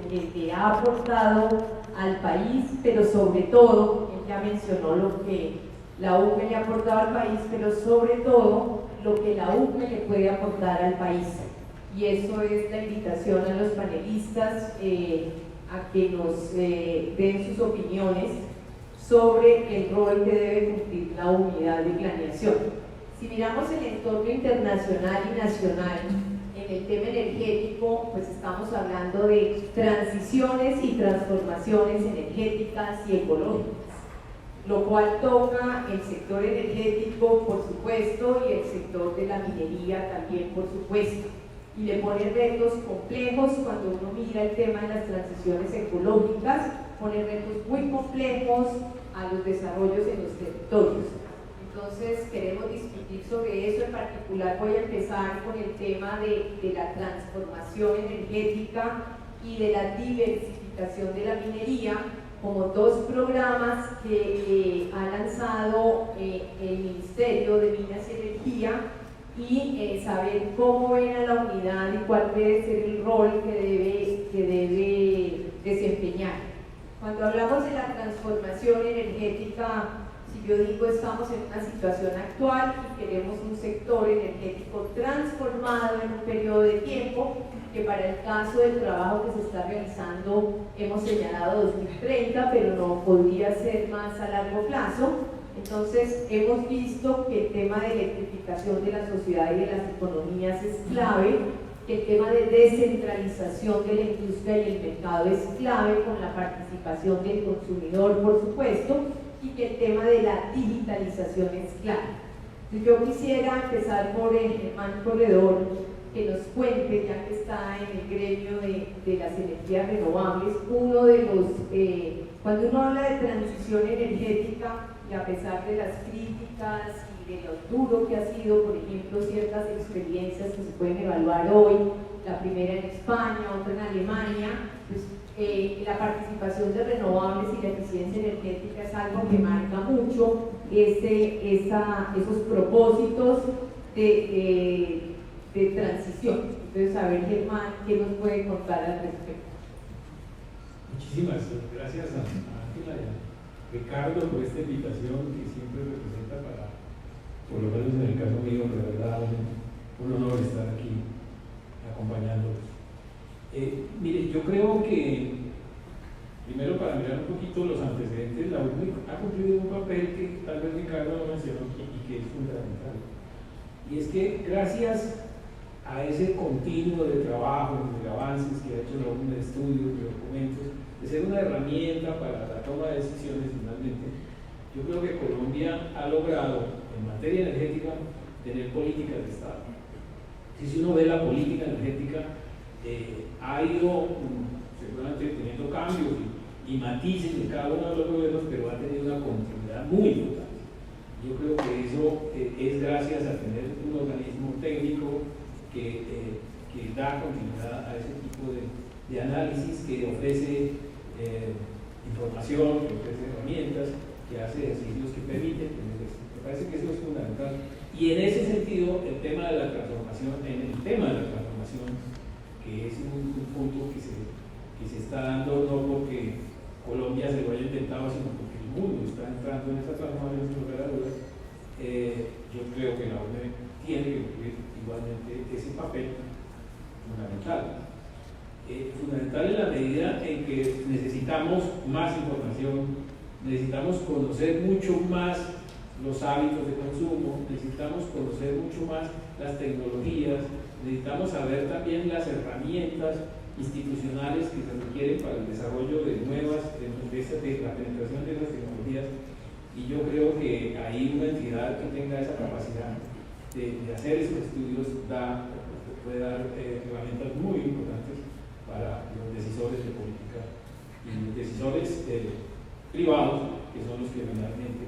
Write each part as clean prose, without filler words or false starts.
que le ha aportado al país, pero sobre todo, él ya mencionó lo que la UCME le ha aportado al país, pero sobre todo lo que la UCME le puede aportar al país. Y eso es la invitación a los panelistas a que nos den sus opiniones sobre el rol que debe cumplir la unidad de planeación. Si miramos el entorno internacional y nacional, en el tema energético, pues estamos hablando de transiciones y transformaciones energéticas y ecológicas, lo cual toca el sector energético, por supuesto, y el sector de la minería también, por supuesto, y le pone retos complejos. Cuando uno mira el tema de las transiciones ecológicas, pone retos muy complejos a los desarrollos en los territorios. Entonces queremos discutir sobre eso. En particular voy a empezar con el tema de la transformación energética y de la diversificación de la minería, como dos programas que ha lanzado el Ministerio de Minas y Energía, y saber cómo ven a la unidad y cuál debe ser el rol que debe desempeñar. Cuando hablamos de la transformación energética, si yo digo estamos en una situación actual y queremos un sector energético transformado en un periodo de tiempo, que para el caso del trabajo que se está realizando hemos señalado 2030, pero no podría ser más a largo plazo. Entonces hemos visto que el tema de electrificación de la sociedad y de las economías es clave, que el tema de descentralización de la industria y el mercado es clave, con la participación del consumidor, por supuesto, y que el tema de la digitalización es clave. Entonces, yo quisiera empezar por Germán Corredor, que nos cuente, ya que está en el gremio de las energías renovables, uno de los, cuando uno habla de transición energética, y a pesar de las críticas y de lo duro que ha sido, por ejemplo, ciertas experiencias que se pueden evaluar hoy, la primera en España, otra en Alemania, pues, la participación de renovables y la eficiencia energética es algo que marca mucho esos propósitos de transición. Entonces, a ver, Germán, ¿qué nos puede contar al respecto? Muchísimas gracias a Ángela y a Ricardo por esta invitación que siempre representa para, por lo menos en el caso mío, de verdad, un honor estar aquí acompañándolos. Mire, yo creo que, primero para mirar un poquito los antecedentes, la UNE ha cumplido un papel que tal vez Ricardo no mencionó y que es fundamental. Y es que gracias a ese continuo de trabajo, de avances que ha hecho la UNE, de estudios, de documentos, de ser una herramienta para la toma de decisiones finalmente, yo creo que Colombia ha logrado en materia energética tener políticas de Estado. Si uno ve la política energética, ha ido seguramente teniendo cambios y matices en cada uno de los gobiernos, pero ha tenido una continuidad muy importante. Yo creo que eso es gracias a tener un organismo técnico que da continuidad a ese tipo de análisis, que ofrece información, que ofrece herramientas, que hace ejercicios que permiten tener eso. Me parece que eso es fundamental. Y en ese sentido, el tema de la transformación, que es un punto que se está dando no porque Colombia se lo haya inventado, sino porque el mundo está entrando en esa transformación sin lugar a dudas, yo creo que la ONU tiene que cumplir igualmente ese papel fundamental. Fundamental en la medida en que necesitamos más información, necesitamos conocer mucho más los hábitos de consumo, necesitamos conocer mucho más las tecnologías, necesitamos saber también las herramientas institucionales que se requieren para el desarrollo de nuevas, de la penetración de las tecnologías, y yo creo que ahí una entidad que tenga esa capacidad de hacer esos estudios puede dar herramientas muy importantes para los decisores de política y los decisores privados, que son los que finalmente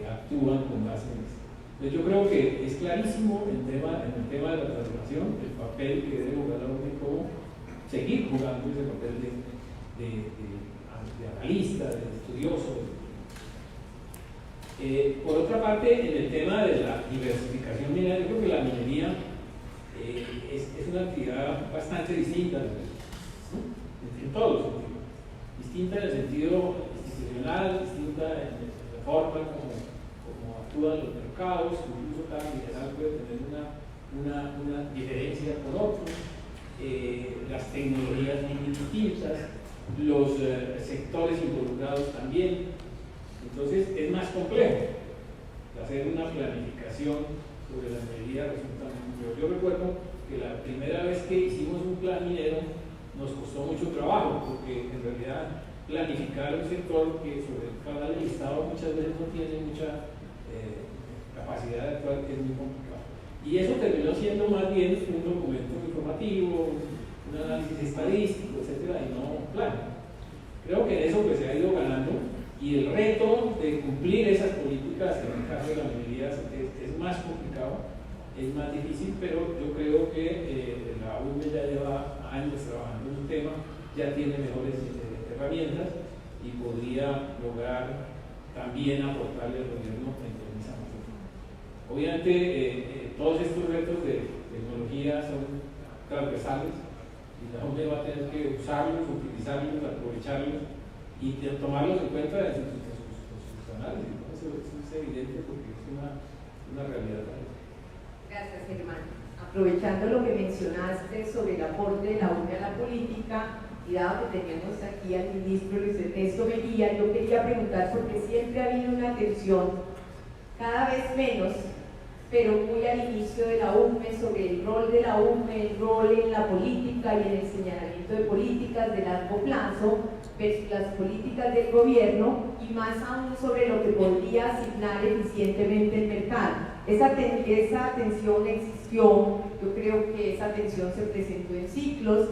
actúan con base en esto. Entonces yo creo que es clarísimo en el tema de la transformación, el papel que debe jugar la ONU, cómo seguir jugando ese papel de analista, de estudioso. Por otra parte, en el tema de la diversificación minera, yo creo que la minería es una actividad bastante distinta, ¿no? En todos los sentidos. Distinta en el sentido institucional, distinta en la forma como actúan los mercados, incluso cada mineral puede tener una diferencia con otros, las tecnologías muy distintas, los sectores involucrados también. Entonces es más complejo hacer una planificación sobre la minería. Resulta muy complejo. Yo recuerdo que la primera vez que hicimos un plan minero nos costó mucho trabajo, porque en realidad planificar un sector que sobre el cual el Estado muchas veces no tiene mucha capacidad de actuar es muy complicado. Y eso terminó siendo más bien un documento informativo, un análisis estadístico, etcétera, y no un plan. Creo que en eso pues se ha ido ganando, y el reto de cumplir esas políticas en el caso de la minería es más complicado, es más difícil, pero yo creo que la UME ya lleva años trabajando en un tema, ya tiene mejores herramientas y podría lograr también aportarle al gobierno en esa materia. Obviamente todos estos retos de tecnología son transversales y la UME va a tener que usarlos, utilizarlos, aprovecharlos y tomarlos en cuenta en sus análisis, ¿no? Eso es evidente porque es una realidad. Gracias, Germán. Aprovechando lo que mencionaste sobre el aporte de la UME a la política, y dado que tenemos aquí al ministro Luis Ernesto Mejía, yo quería preguntar, porque siempre ha habido una tensión, cada vez menos, pero muy al inicio de la UME, sobre el rol de la UME, el rol en la política y en el señalamiento de políticas de largo plazo versus las políticas del gobierno, y más aún sobre lo que podría asignar eficientemente el mercado. Esa tensión existió, yo creo que esa tensión se presentó en ciclos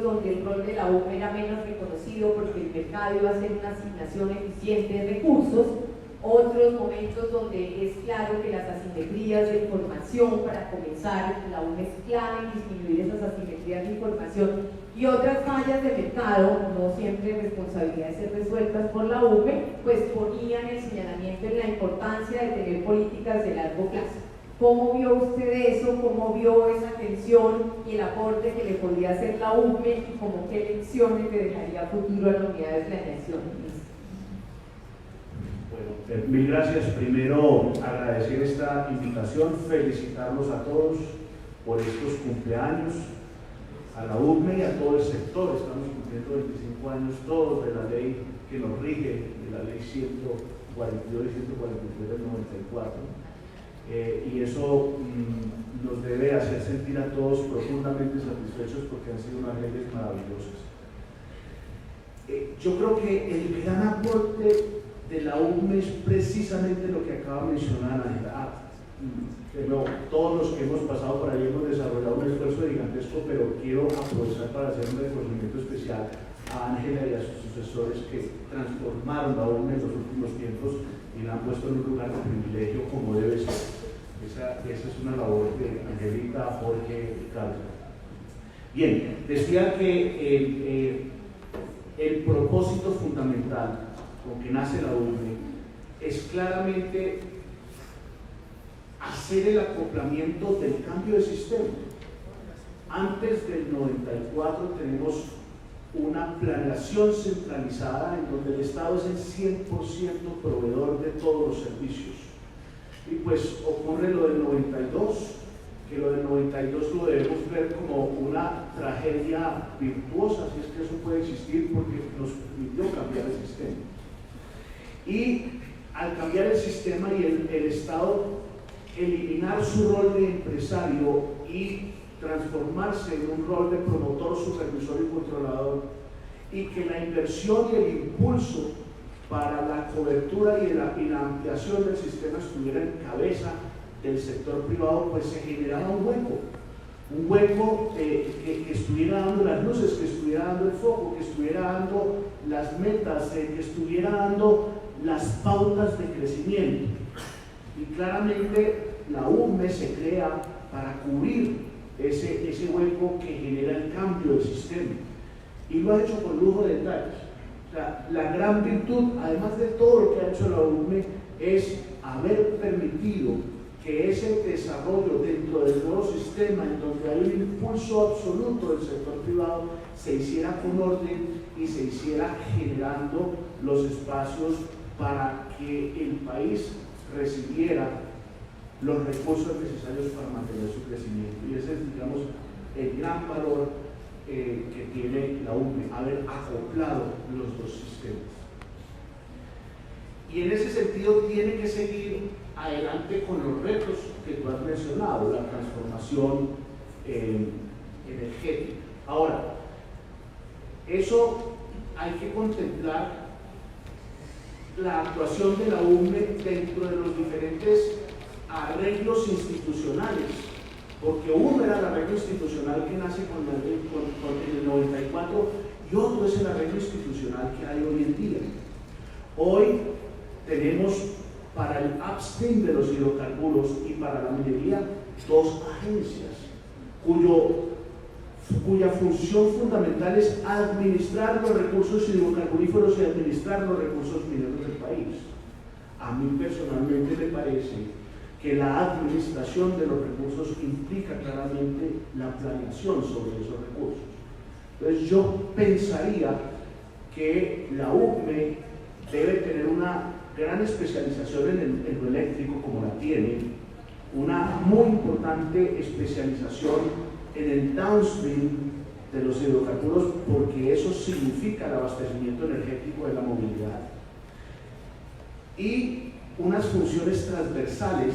donde el rol de la UME era menos reconocido porque el mercado iba a hacer una asignación eficiente de recursos, otros momentos donde es claro que las asimetrías de información, para comenzar, la UME es clave en disminuir esas asimetrías de información, y otras fallas de mercado, no siempre responsabilidades ser resueltas por la UME, pues ponían el señalamiento en la importancia de tener políticas de largo plazo. ¿Cómo vio usted eso? ¿Cómo vio esa tensión y el aporte que le podría hacer la UME, y como qué lecciones le dejaría a futuro a la unidad de planeación? Bueno, mil gracias. Primero, agradecer esta invitación, felicitarlos a todos por estos cumpleaños, a la UME y a todo el sector. Estamos cumpliendo 25 años todos de la ley que nos rige, de la ley 142 y 143 del 94. Y eso nos debe hacer sentir a todos profundamente satisfechos porque han sido unas leyes maravillosas. Yo creo que el gran aporte de la UME es precisamente lo que acaba de mencionar Ángela. Todos los que hemos pasado por ahí hemos desarrollado un esfuerzo gigantesco, pero quiero aprovechar para hacer un reconocimiento especial a Ángela y a sus sucesores que transformaron la UME en los últimos tiempos y la han puesto en un lugar de privilegio como debe ser. Esa es una labor de Angelita, Jorge y Carlos. Bien, decía que el propósito fundamental con que nace la UME es claramente hacer el acoplamiento del cambio de sistema. Antes del 94 tenemos una planeación centralizada en donde el Estado es el 100% proveedor de todos los servicios. Y pues ocurre lo del 92, que lo del 92 lo debemos ver como una tragedia virtuosa, si es que eso puede existir, porque nos permitió cambiar el sistema. Y al cambiar el sistema y el Estado eliminar su rol de empresario y transformarse en un rol de promotor, supervisor y controlador, y que la inversión y el impulso para la cobertura y la ampliación del sistema estuviera en cabeza del sector privado, pues se generaba un hueco que estuviera dando las luces, que estuviera dando el foco, que estuviera dando las metas, que estuviera dando las pautas de crecimiento. Y claramente la UME se crea para cubrir ese hueco que genera el cambio del sistema, y lo ha hecho con lujo de detalles. O sea, la gran virtud, además de todo lo que ha hecho la UME, es haber permitido que ese desarrollo dentro del nuevo sistema, en donde hay un impulso absoluto del sector privado, se hiciera con orden y se hiciera generando los espacios para que el país recibiera los recursos necesarios para mantener su crecimiento. Y ese es, digamos, el gran valor que tiene la UCME, haber acoplado los dos sistemas. Y en ese sentido tiene que seguir adelante con los retos que tú has mencionado, la transformación energética. Ahora, eso hay que contemplar la actuación de la UCME dentro de los diferentes arreglos institucionales, porque uno era el arreglo institucional que nace con el 94 y otro es el arreglo institucional que hay hoy en día. Hoy tenemos para el upstream de los hidrocarburos y para la minería dos agencias cuya función fundamental es administrar los recursos hidrocarburíferos y administrar los recursos mineros del país. A mí personalmente me parece que la administración de los recursos implica claramente la planeación sobre esos recursos. Entonces yo pensaría que la UCME debe tener una gran especialización en lo eléctrico como la tiene, una muy importante especialización en el downstream de los hidrocarburos, porque eso significa el abastecimiento energético de la movilidad, y unas funciones transversales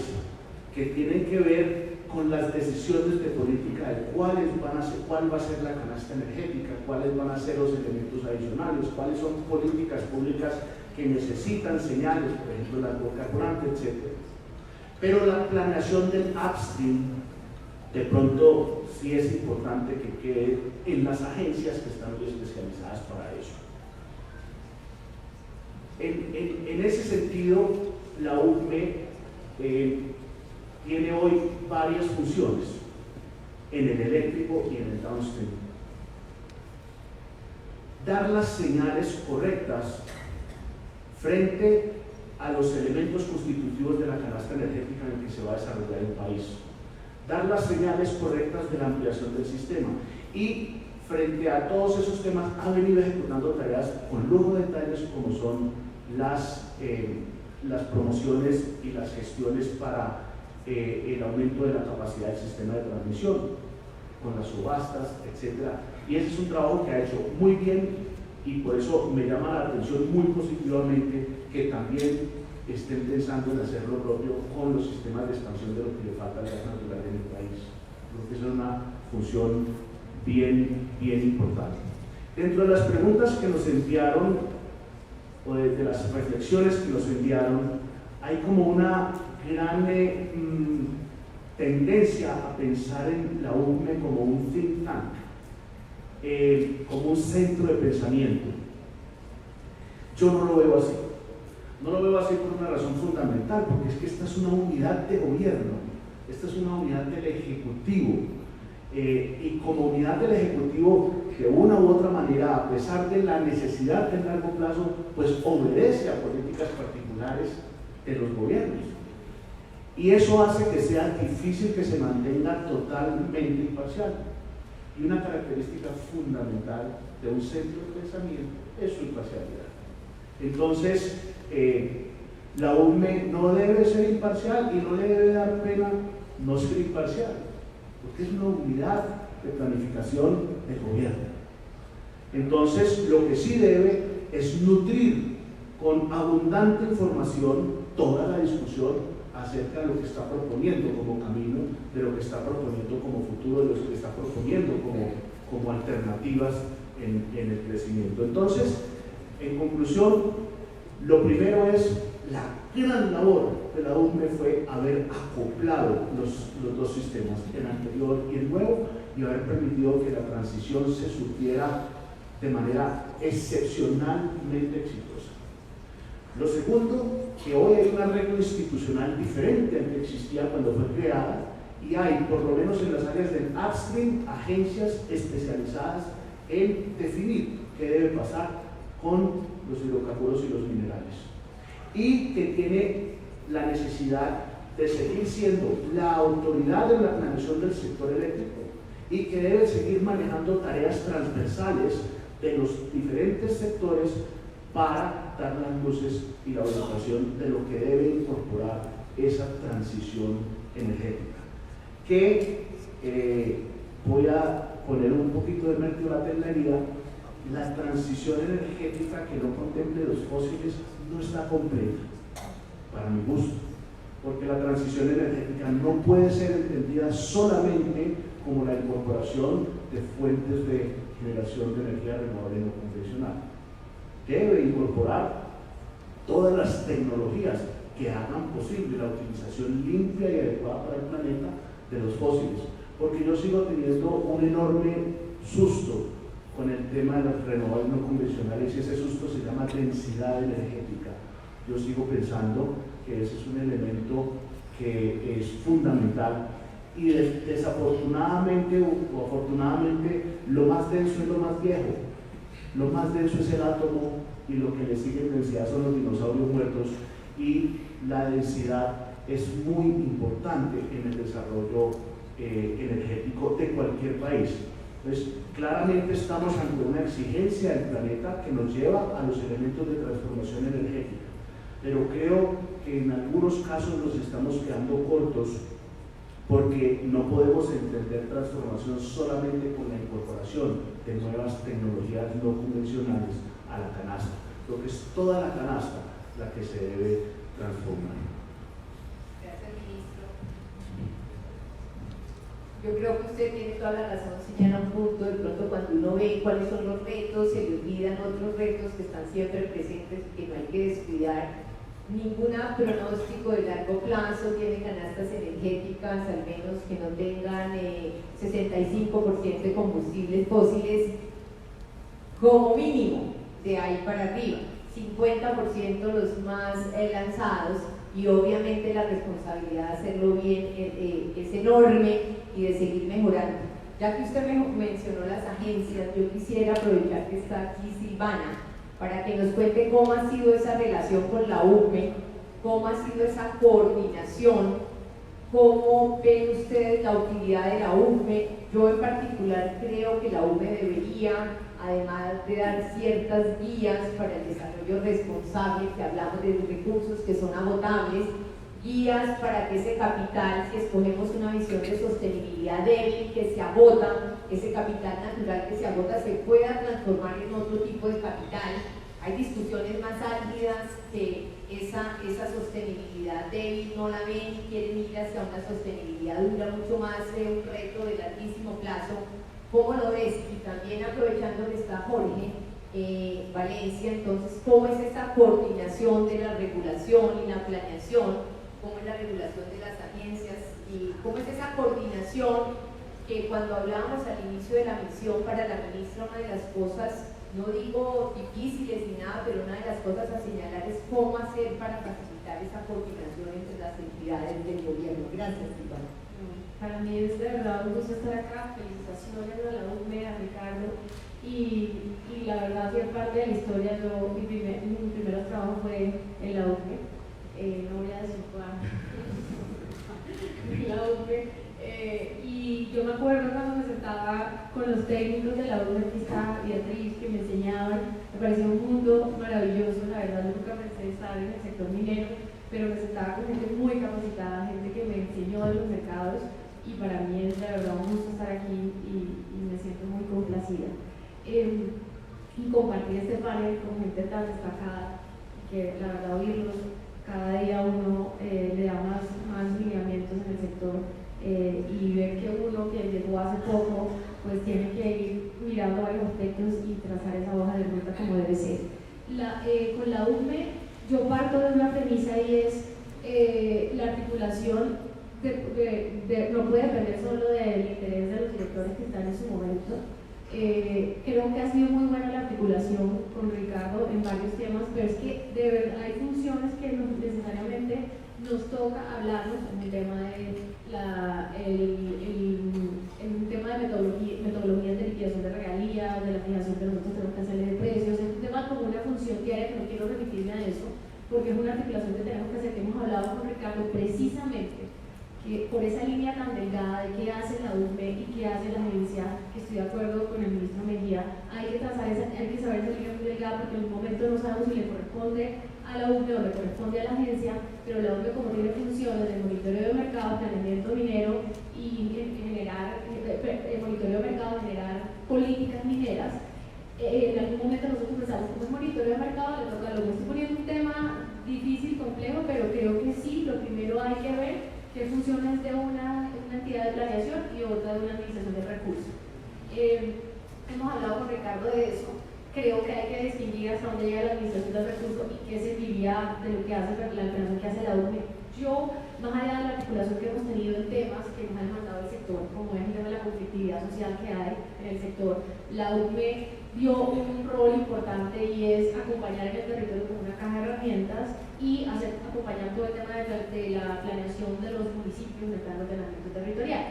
que tienen que ver con las decisiones de política de cuál va a ser la canasta energética, cuáles van a ser los elementos adicionales, cuáles son políticas públicas que necesitan señales, por ejemplo el carburante, etc. Pero la planeación del upstream de pronto sí es importante que quede en las agencias que están muy especializadas para eso. En ese sentido, la UCME tiene hoy varias funciones en el eléctrico y en el downstream. Dar las señales correctas frente a los elementos constitutivos de la canasta energética en el que se va a desarrollar el país. Dar las señales correctas de la ampliación del sistema. Y frente a todos esos temas ha venido ejecutando tareas con lujo de detalles, como son las promociones y las gestiones para el aumento de la capacidad del sistema de transmisión, con las subastas, etc. Y ese es un trabajo que ha hecho muy bien, y por eso me llama la atención muy positivamente que también estén pensando en hacer lo propio con los sistemas de expansión de lo que le falta al gas natural en el país. Creo que esa es una función bien importante. Dentro de las preguntas que nos enviaron, o de las reflexiones que nos enviaron, hay como una gran tendencia a pensar en la UCME como un think tank, como un centro de pensamiento. Yo no lo veo así. No lo veo así por una razón fundamental, porque es que esta es una unidad de gobierno, esta es una unidad del Ejecutivo, y como unidad del Ejecutivo, de una u otra manera, a pesar de la necesidad de largo plazo, pues obedece a políticas particulares de los gobiernos. Y eso hace que sea difícil que se mantenga totalmente imparcial. Y una característica fundamental de un centro de pensamiento es su imparcialidad. Entonces, la UCME no debe ser imparcial y no le debe dar pena no ser imparcial, porque es una unidad de planificación de gobierno. Entonces, lo que sí debe es nutrir con abundante información toda la discusión acerca de lo que está proponiendo como camino, de lo que está proponiendo como futuro, de lo que está proponiendo como alternativas en el crecimiento. Entonces, en conclusión, lo primero es la gran labor de la UCME fue haber acoplado los dos sistemas, el anterior y el nuevo, y haber permitido que la transición se surtiera de manera excepcionalmente exitosa. Lo segundo, que hoy hay un arreglo institucional diferente al que existía cuando fue creada, y hay, por lo menos en las áreas del upstream, agencias especializadas en definir qué debe pasar con los hidrocarburos y los minerales, y que tiene la necesidad de seguir siendo la autoridad en la planeación del sector eléctrico y que debe seguir manejando tareas transversales de los diferentes sectores para dar las luces y la orientación de lo que debe incorporar esa transición energética. Que voy a poner un poquito de mertiolate en la herida. La transición energética que no contemple los fósiles no está completa, para mi gusto, porque la transición energética no puede ser entendida solamente como la incorporación de fuentes de generación de energía renovable no convencional. Debe incorporar todas las tecnologías que hagan posible la utilización limpia y adecuada para el planeta de los fósiles, porque yo sigo teniendo un enorme susto con el tema de las renovables no convencionales, y ese susto se llama densidad energética. Yo sigo pensando que ese es un elemento que es fundamental, y desafortunadamente o afortunadamente lo más denso es lo más viejo. Lo más denso es el átomo, y lo que le sigue en densidad son los dinosaurios muertos, y la densidad es muy importante en el desarrollo energético de cualquier país. Entonces, claramente estamos ante una exigencia del planeta que nos lleva a los elementos de transformación energética, pero creo que en algunos casos nos estamos quedando cortos, porque no podemos entender transformación solamente con la incorporación de nuevas tecnologías no convencionales a la canasta. Creo que es toda la canasta la que se debe transformar. Gracias, ministro. Yo creo que usted tiene toda la razón, señala un punto. De pronto, cuando uno ve cuáles son los retos, se le olvidan otros retos que están siempre presentes y que no hay que descuidar. Ningún pronóstico de largo plazo tiene canastas energéticas, al menos que no tengan 65% de combustibles fósiles como mínimo, de ahí para arriba, 50% los más lanzados, y obviamente la responsabilidad de hacerlo bien es enorme y de seguir mejorando. Ya que usted mencionó las agencias, yo quisiera aprovechar que está aquí Silvana para que nos cuente cómo ha sido esa relación con la UCME, cómo ha sido esa coordinación, cómo ven ustedes la utilidad de la UCME. Yo en particular creo que la UCME debería, además de dar ciertas guías para el desarrollo responsable, que hablamos de recursos que son agotables, guías para que ese capital, si escogemos una visión de sostenibilidad débil que se agota, ese capital natural que se agota, se pueda transformar en otro tipo de capital. Hay discusiones más álgidas que esa sostenibilidad débil no la ven, quieren ir hacia una sostenibilidad dura, mucho más un reto de larguísimo plazo. ¿Cómo lo ves? Y también aprovechando que está Jorge Valencia, entonces, ¿cómo es esa coordinación de la regulación y la planeación? ¿Cómo es la regulación de las agencias? ¿Y cómo es esa coordinación que cuando hablábamos al inicio de la misión para la ministra, una de las cosas, no digo difíciles ni nada, pero una de las cosas a señalar es cómo hacer para facilitar esa coordinación entre las entidades del gobierno? Gracias, Silvana. Para mí es de verdad un gusto estar acá. Felicitaciones a la UCME, a Ricardo, y la verdad, si es parte de la historia, mi primer trabajo fue en la UCME. No voy a decir cuál. En la UCME. Y yo me acuerdo cuando me sentaba con los técnicos de la UCME, aquí está Beatriz, que me enseñaban. Me parecía un mundo maravilloso. La verdad, nunca pensé estar en el sector minero, pero me sentaba con gente muy capacitada, gente que me enseñó de los mercados, y para mí es de verdad un gusto estar aquí y me siento muy complacida. Y compartir este panel con gente tan destacada, que la verdad oírlos cada día uno le da más lineamientos en el sector, y ver que uno que llegó hace poco pues tiene que ir mirando varios aspectos y trazar esa hoja de ruta como debe ser. Con la UCME yo parto de una premisa, y es la articulación no puede depender solo del interés de los directores que están en su momento. Creo que ha sido muy buena la articulación con Ricardo en varios temas, pero es que de verdad hay funciones que necesariamente nos toca hablarnos en el tema de un tema de metodologías de liquidación de regalías, de la fijación que nosotros tenemos que hacerle de precios. Es un tema como una función diaria que no quiero remitirme a eso, porque es una articulación que tenemos que hacer, que hemos hablado con Ricardo precisamente, que por esa línea tan delgada de qué hace la UME y qué hace la agencia, que estoy de acuerdo con el ministro Mejía, hay que saber esa línea muy delgada, porque en un momento no sabemos si le corresponde a la UME o le corresponde a la agencia, pero la UME, como tiene funciones de monitoreo de mercado, planeamiento minero y generar monitoreo de mercado, generar políticas mineras, en algún momento nosotros pensamos como es monitoreo de mercado, le toca a la UME. Estoy poniendo un tema difícil, complejo, pero creo que sí, lo primero hay que ver qué funciones de una entidad de planeación y otra de una administración de recursos. Hemos hablado con Ricardo de eso. Creo que hay que distinguir hasta dónde llega la administración del recurso y qué serviría de lo que hace la planeación que hace la UME. Yo, más allá de la articulación que hemos tenido en temas que nos ha demandado el sector, como es el tema de la conflictividad social que hay en el sector, la UME dio un rol importante y es acompañar en el territorio con una caja de herramientas y acompañar todo el tema de la planeación de los municipios en el plan de ordenamiento territorial.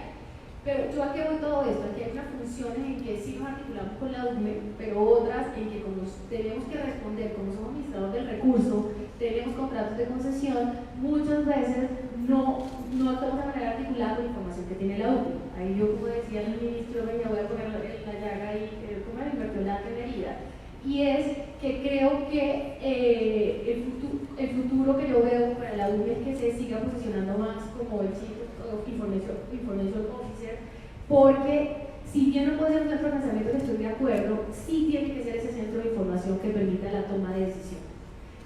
Pero yo aquí voy todo esto, aquí hay unas funciones en que sí nos articulamos con la UME, pero otras en que como tenemos que responder, como somos administradores del recurso, tenemos contratos de concesión, muchas veces no actuamos de manera articulada con la información que tiene la UME. Ahí yo, como decía el ministro, me voy a poner la llaga y como el invirtió la herida. Y es que creo que el futuro que yo veo para la UME es que se siga posicionando más como el Chief Information Officer, porque si bien no puede ser un centro de pensamiento, que estoy de acuerdo, sí tiene que ser ese centro de información que permita la toma de decisión.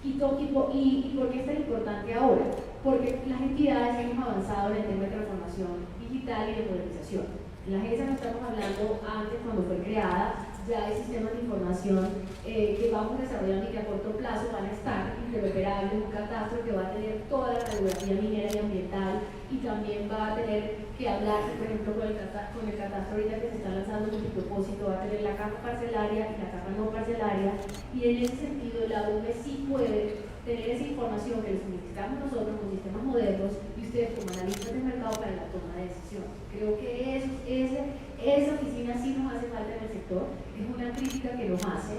¿Y por qué es tan importante ahora? Porque las entidades hemos avanzado en el tema de transformación digital y de modernización. En la agencia no estamos hablando antes, cuando fue creada, ya hay sistemas de información que vamos desarrollando y que a corto plazo van a estar interoperables, un catastro que va a tener toda la radiografía minera y ambiental y también va a tener que hablarse, por ejemplo, con el catastro ahorita que se está lanzando multipropósito, va a tener la capa parcelaria y la capa no parcelaria, y en ese sentido la UME sí puede tener esa información que le suministramos nosotros con sistemas modernos y ustedes como analistas de mercado para la toma de decisiones. Creo que esa oficina sí nos hace falta en el sector, es una crítica que nos hace,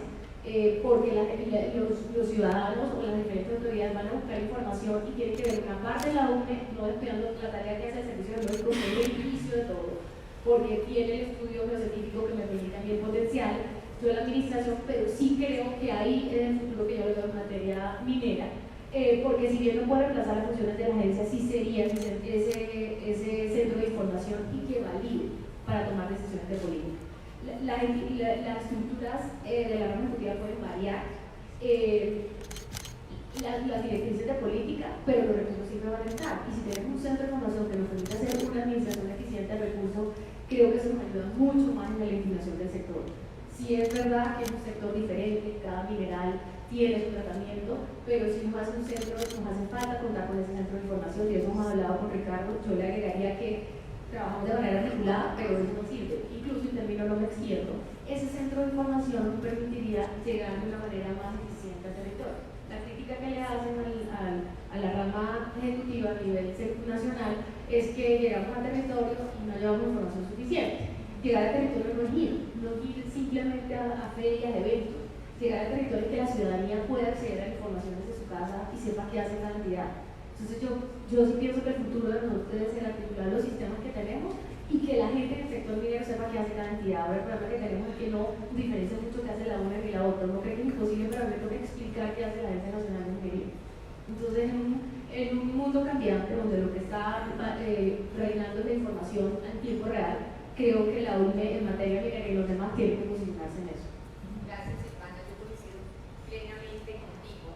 porque los ciudadanos o las diferentes autoridades van a buscar información y tienen que ver una parte de la UME, no descuidando la tarea que hace el Servicio Geológico, que es el inicio de todo, porque tiene el estudio geocientífico que me permite a mí el potencial, yo la administración, pero sí creo que ahí es el futuro que yo veo en materia minera, porque si bien no puede reemplazar las funciones de la agencia, sí sería ese centro de información y que valide para tomar decisiones de política. Las estructuras de la rama ejecutiva pueden variar, las directrices de política, pero los recursos siempre van a estar. Y si tenemos un centro de información que nos permite hacer una administración eficiente del recurso, creo que eso nos ayuda mucho más en la legitimación del sector. Si es verdad que es un sector diferente, cada mineral tiene su tratamiento, pero si nos hace un centro, nos hace falta contar con ese centro de información, y eso hemos hablado con Ricardo. Yo le agregaría que trabajamos de manera articulada, pero eso no sirve. Incluso, y termino, no me extiendo, ese centro de información nos permitiría llegar de una manera más eficiente al territorio. La crítica que le hacen a la rama ejecutiva a nivel nacional es que llegamos al territorio y no llevamos información suficiente. Llegar al territorio no es ir simplemente a ferias, eventos. Llegar al territorio es que la ciudadanía pueda acceder a la información desde su casa y sepa qué hace cada entidad. Entonces yo sí pienso que el futuro de nosotros debe ser articular los sistemas que tenemos y que la gente en el sector minero sepa qué hace cada entidad. Ahora el problema que tenemos es que no diferencia mucho qué hace la una y la otra. Uno cree que es imposible, pero me toca explicar qué hace la Agencia Nacional de Minería. Entonces en un mundo cambiante donde lo que está reinando es la información en tiempo real, creo que la UME en materia minera y los demás tienen que posicionarse en eso. Gracias, Silvana. Yo coincido plenamente contigo.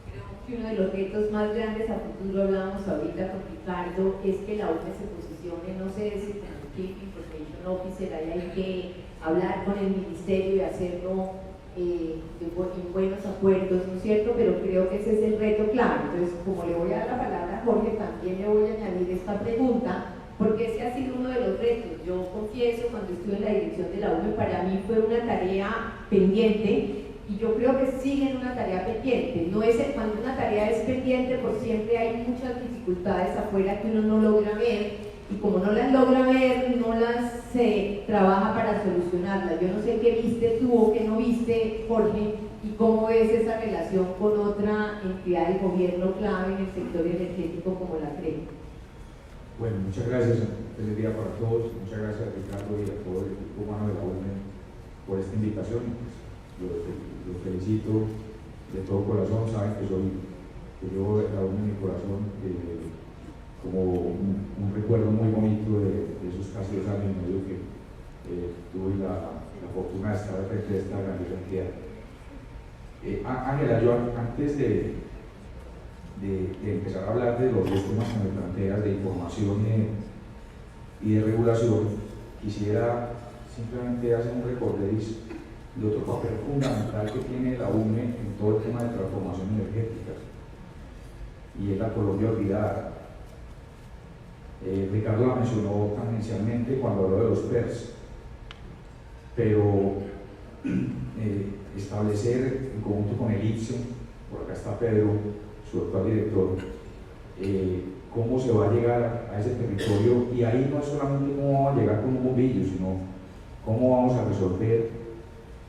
Creo que uno de los retos más grandes a futuro, hablábamos ahorita con Ricardo, es que la UME se posicione, no sé si con el Chief Information Officer, ahí hay que hablar con el ministerio y hacerlo en buenos acuerdos, ¿no es cierto? Pero creo que ese es el reto claro. Entonces, como le voy a dar la palabra a Jorge, también le voy a añadir esta pregunta, porque ese ha sido uno de los retos. Yo confieso, cuando estuve en la dirección de la UME, para mí fue una tarea pendiente, y yo creo que sigue en una tarea pendiente. No es cuando una tarea es pendiente, por siempre hay muchas dificultades afuera que uno no logra ver, y como no las logra ver, no las trabaja para solucionarlas. Yo no sé qué viste tú o qué no viste, Jorge, y cómo ves esa relación con otra entidad del gobierno clave en el sector energético como la CRE. Bueno, muchas gracias, feliz día para todos, muchas gracias a Ricardo y a todo el equipo humano de la UNE por esta invitación. Los felicito de todo corazón, saben que llevo la UNE en mi corazón como un recuerdo muy bonito de esos casi 2 años y medio que tuve la fortuna de estar al frente de esta gran entidad. Ángela, yo antes de empezar a hablar de los 2 temas que me planteas, de información y de regulación, quisiera simplemente hacer un recorderis de otro papel fundamental que tiene la UNE en todo el tema de transformación energética, y es la Colombia olvidada. Ricardo la mencionó tangencialmente cuando habló de los PERS, pero establecer en conjunto con el IPSE, por acá está Pedro, su actual director, cómo se va a llegar a ese territorio, y ahí no es solamente cómo vamos a llegar con un bombillo, sino cómo vamos a resolver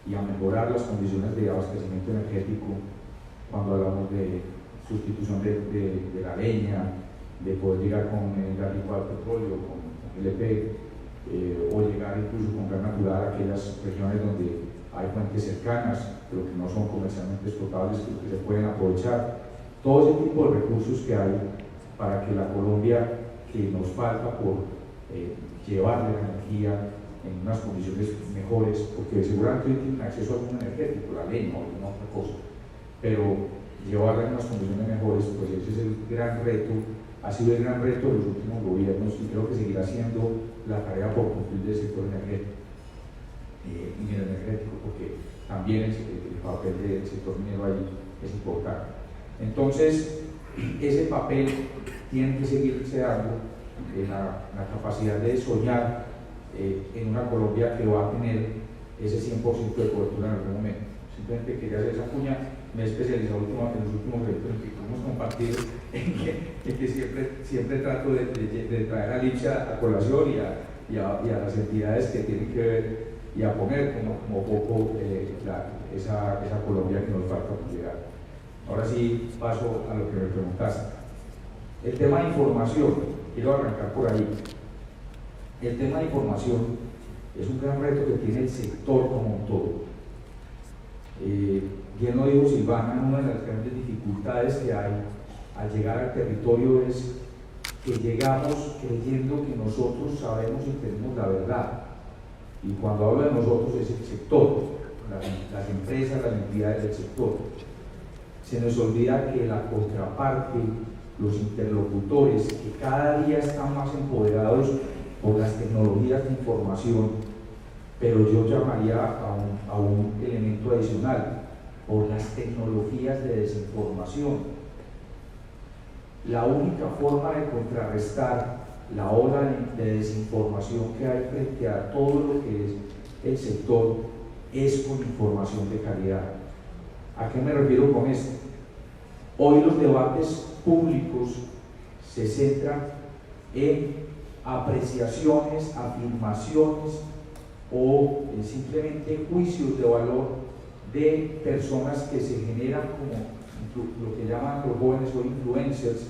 y a mejorar las condiciones de abastecimiento energético cuando hablamos de sustitución de la leña, de poder llegar con gas licuado de petróleo, con LP, o llegar incluso con gas natural a aquellas regiones donde hay fuentes cercanas, pero que no son comercialmente explotables, que se pueden aprovechar. Todo ese tipo de recursos que hay para que la Colombia que nos falta por llevarle la energía en unas condiciones mejores, porque seguramente hoy tienen acceso a algún energético, la leña o alguna otra cosa, pero llevarla en unas condiciones mejores, pues ese es el gran reto, ha sido el gran reto de los últimos gobiernos, y creo que seguirá siendo la tarea por cumplir del sector energético, porque también el papel del sector minero ahí es importante. Entonces, ese papel tiene que seguirse dando en la capacidad de soñar en una Colombia que va a tener ese 100% de cobertura en algún momento. Simplemente quería hacer esa cuña. Me he especializado en los últimos eventos en que hemos compartido, en que siempre trato de traer a IPSE a colación y a las entidades que tienen que ver y a poner como poco esa Colombia que nos falta por llegar. Ahora sí paso a lo que me preguntaste. El tema de información, quiero arrancar por ahí. El tema de información es un gran reto que tiene el sector como un todo. Bien lo dijo Silvana, una de las grandes dificultades que hay al llegar al territorio es que llegamos creyendo que nosotros sabemos y tenemos la verdad. Y cuando hablo de nosotros es el sector, las empresas, las entidades del sector. Se nos olvida que la contraparte, los interlocutores, que cada día están más empoderados por las tecnologías de información, pero yo llamaría a un elemento adicional, por las tecnologías de desinformación. La única forma de contrarrestar la ola de desinformación que hay frente a todo lo que es el sector es con información de calidad. ¿A qué me refiero con esto? Hoy los debates públicos se centran en apreciaciones, afirmaciones o simplemente juicios de valor de personas que se generan como lo que llaman los jóvenes o influencers,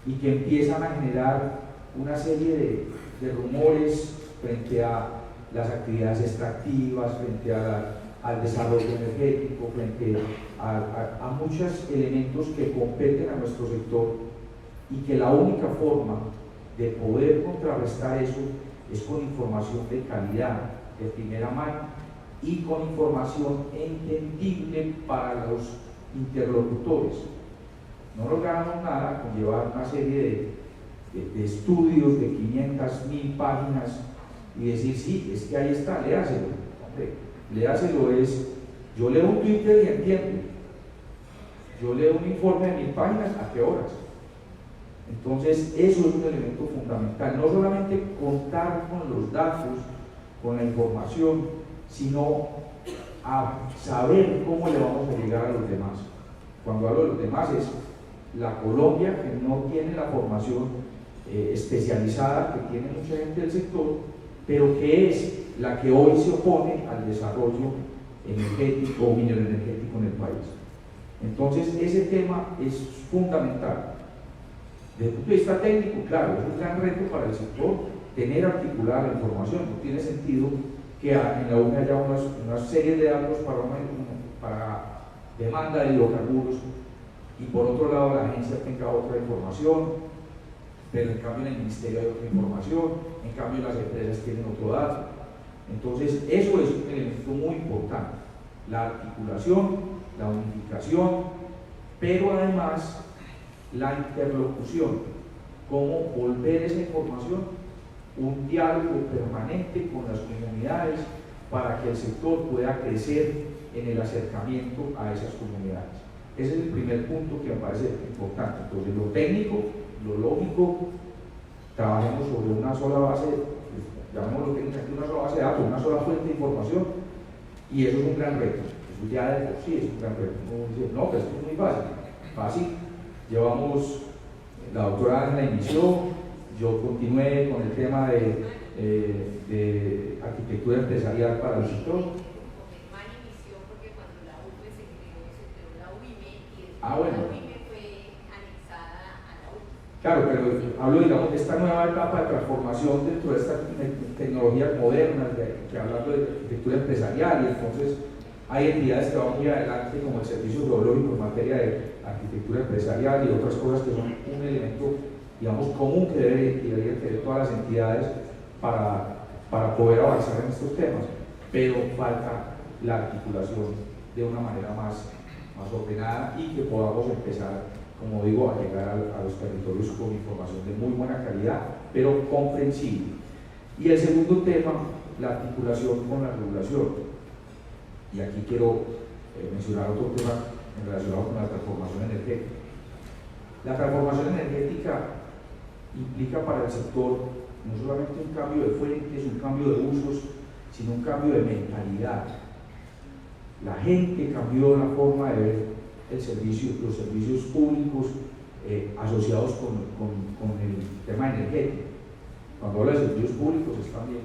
y que empiezan a generar una serie de rumores frente a las actividades extractivas, frente al desarrollo energético, frente a muchos elementos que competen a nuestro sector, y que la única forma de poder contrarrestar eso es con información de calidad, de primera mano, y con información entendible para los interlocutores. No logramos nada con llevar una serie de estudios de 500.000 páginas y decir, sí, es que ahí está, léaselo. Hombre, léaselo es, yo leo un Twitter y entiendo, yo leo un informe de 1000 páginas, ¿a qué horas? Entonces, eso es un elemento fundamental, no solamente contar con los datos, con la información, sino a saber cómo le vamos a llegar a los demás. Cuando hablo de los demás es la Colombia que no tiene la formación especializada que tiene mucha gente del sector, pero que es la que hoy se opone al desarrollo energético o minero energético en el país. Entonces ese tema es fundamental. Desde el punto de vista técnico, claro, es un gran reto para el sector tener articulada la información. No tiene sentido que en la UNE haya una serie de datos para demanda de hidrocarburos y por otro lado la agencia tenga otra información, pero en cambio en el ministerio hay otra información, en cambio las empresas tienen otro dato. Entonces eso es un elemento muy importante, la articulación, la unificación, pero además la interlocución, cómo volver esa información un diálogo permanente con las comunidades para que el sector pueda crecer en el acercamiento a esas comunidades. Ese es el primer punto que me parece importante. Entonces, lo técnico, lo lógico, trabajemos sobre una sola base, llamémoslo técnicamente una sola base de datos, una sola fuente de información, y eso es un gran reto. Eso ya de por sí es un gran reto. Uno dice, no, pero esto es muy fácil. Fácil. Llevamos, la doctora Ángela inició, yo continué con el tema de arquitectura empresarial para el sector. Germán inició porque cuando la UPE se creó la UIME y después Bueno. la UIME fue anexada a la UPE. Claro, pero hablo, digamos, de esta nueva etapa de transformación dentro de estas tecnologías modernas, que hablando de arquitectura empresarial, y entonces hay entidades que van muy adelante, como el Servicio Geológico en materia de arquitectura empresarial y otras cosas que son un elemento, digamos, común que deberían tener todas las entidades para poder avanzar en estos temas, pero falta la articulación de una manera más ordenada y que podamos empezar, como digo, a llegar a los territorios con información de muy buena calidad, pero comprensible. Y el segundo tema, la articulación con la regulación. Y aquí quiero mencionar otro tema relacionado con la transformación energética. La transformación energética implica para el sector no solamente un cambio de fuentes, un cambio de usos, sino un cambio de mentalidad. La gente cambió la forma de ver los servicios públicos asociados con el tema energético. Cuando hablo de servicios públicos es también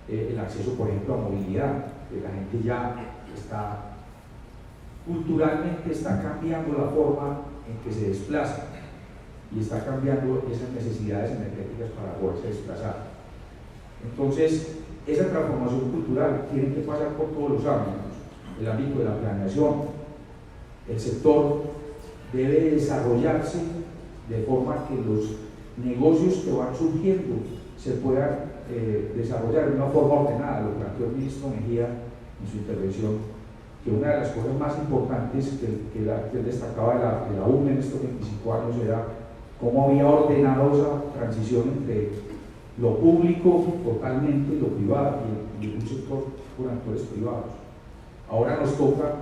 el acceso, por ejemplo, a movilidad, que la gente ya culturalmente está cambiando la forma en que se desplaza y está cambiando esas necesidades energéticas para poderse desplazar. Entonces, esa transformación cultural tiene que pasar por todos los ámbitos. El ámbito de la planeación, el sector debe desarrollarse de forma que los negocios que van surgiendo se puedan desarrollar de una forma ordenada. Lo planteó el ministro Mejía en su intervención, que una de las cosas más importantes que él destacaba de la UNE en estos 25 años era cómo había ordenado esa transición entre lo público totalmente y lo privado, y un sector con actores privados. Ahora nos toca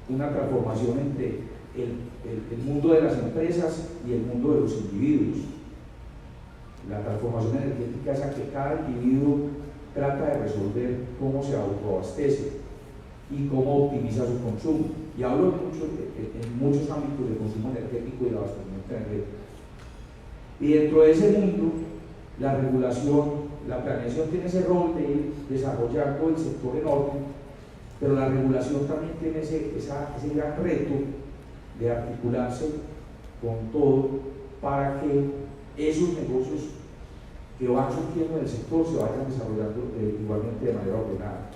una transformación entre el mundo de las empresas y el mundo de los individuos. La transformación energética es a que cada individuo trata de resolver cómo se autoabastece y cómo optimiza su consumo. Y hablo en muchos ámbitos de consumo energético y de abastecimiento energético. Y dentro de ese mundo, la regulación, la planeación tiene ese rol de ir desarrollando el sector en orden, pero la regulación también tiene ese gran reto de articularse con todo para que esos negocios que van surgiendo en el sector se vayan desarrollando igualmente de manera ordenada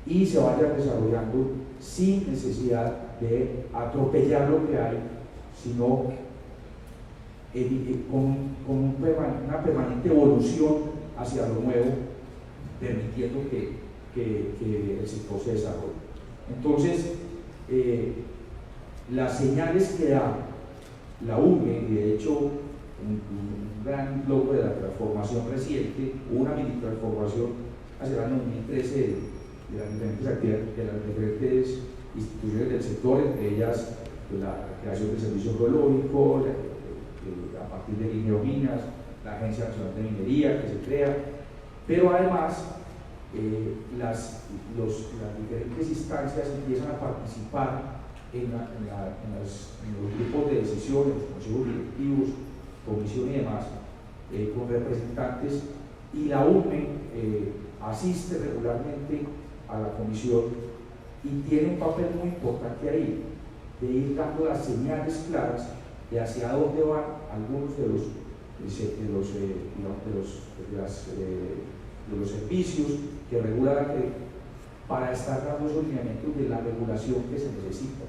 y se vayan desarrollando sin necesidad de atropellar lo que hay, sino con una permanente evolución hacia lo nuevo, permitiendo que el sector se desarrolle. Entonces, las señales que da la UNE, y de hecho un gran logro de la transformación reciente, una mini transformación hacia el año 2013 de las diferentes actividades, de las diferentes instituciones del sector, entre ellas la creación del servicio geológico, a partir de Minas, la Agencia Nacional de Minería que se crea, pero además las diferentes instancias empiezan a participar en los grupos de decisión, en los consejos directivos, comisión y demás, con representantes, y la UNE asiste regularmente a la comisión y tiene un papel muy importante ahí, de ir dando las señales claras de hacia dónde van algunos de los servicios que regula la CREC para estar dando esos lineamientos de la regulación que se necesita.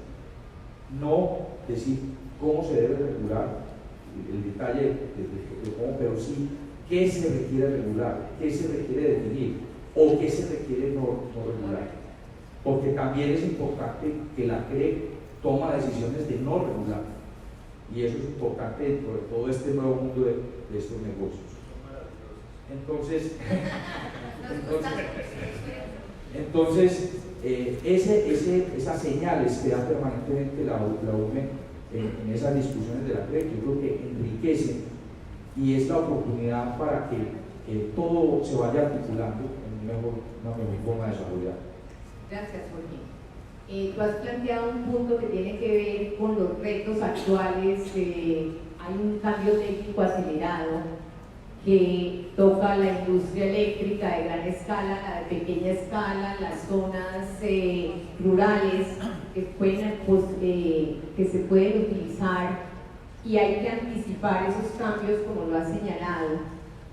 No decir cómo se debe regular, el detalle de cómo, pero sí qué se requiere regular, qué se requiere definir o qué se requiere no regular. Porque también es importante que la CREC toma decisiones de no regular. Y eso es importante dentro de todo este nuevo mundo de estos negocios. Entonces esas señales que da permanentemente la UME en esas discusiones de la CREC, yo creo que enriquecen y es la oportunidad para que todo se vaya articulando en una mejor forma de desarrollar. Gracias, Jorge. Tú has planteado un punto que tiene que ver con los retos actuales. Hay un cambio técnico acelerado que toca la industria eléctrica de gran escala, la de pequeña escala, las zonas rurales que se pueden utilizar, y hay que anticipar esos cambios como lo has señalado.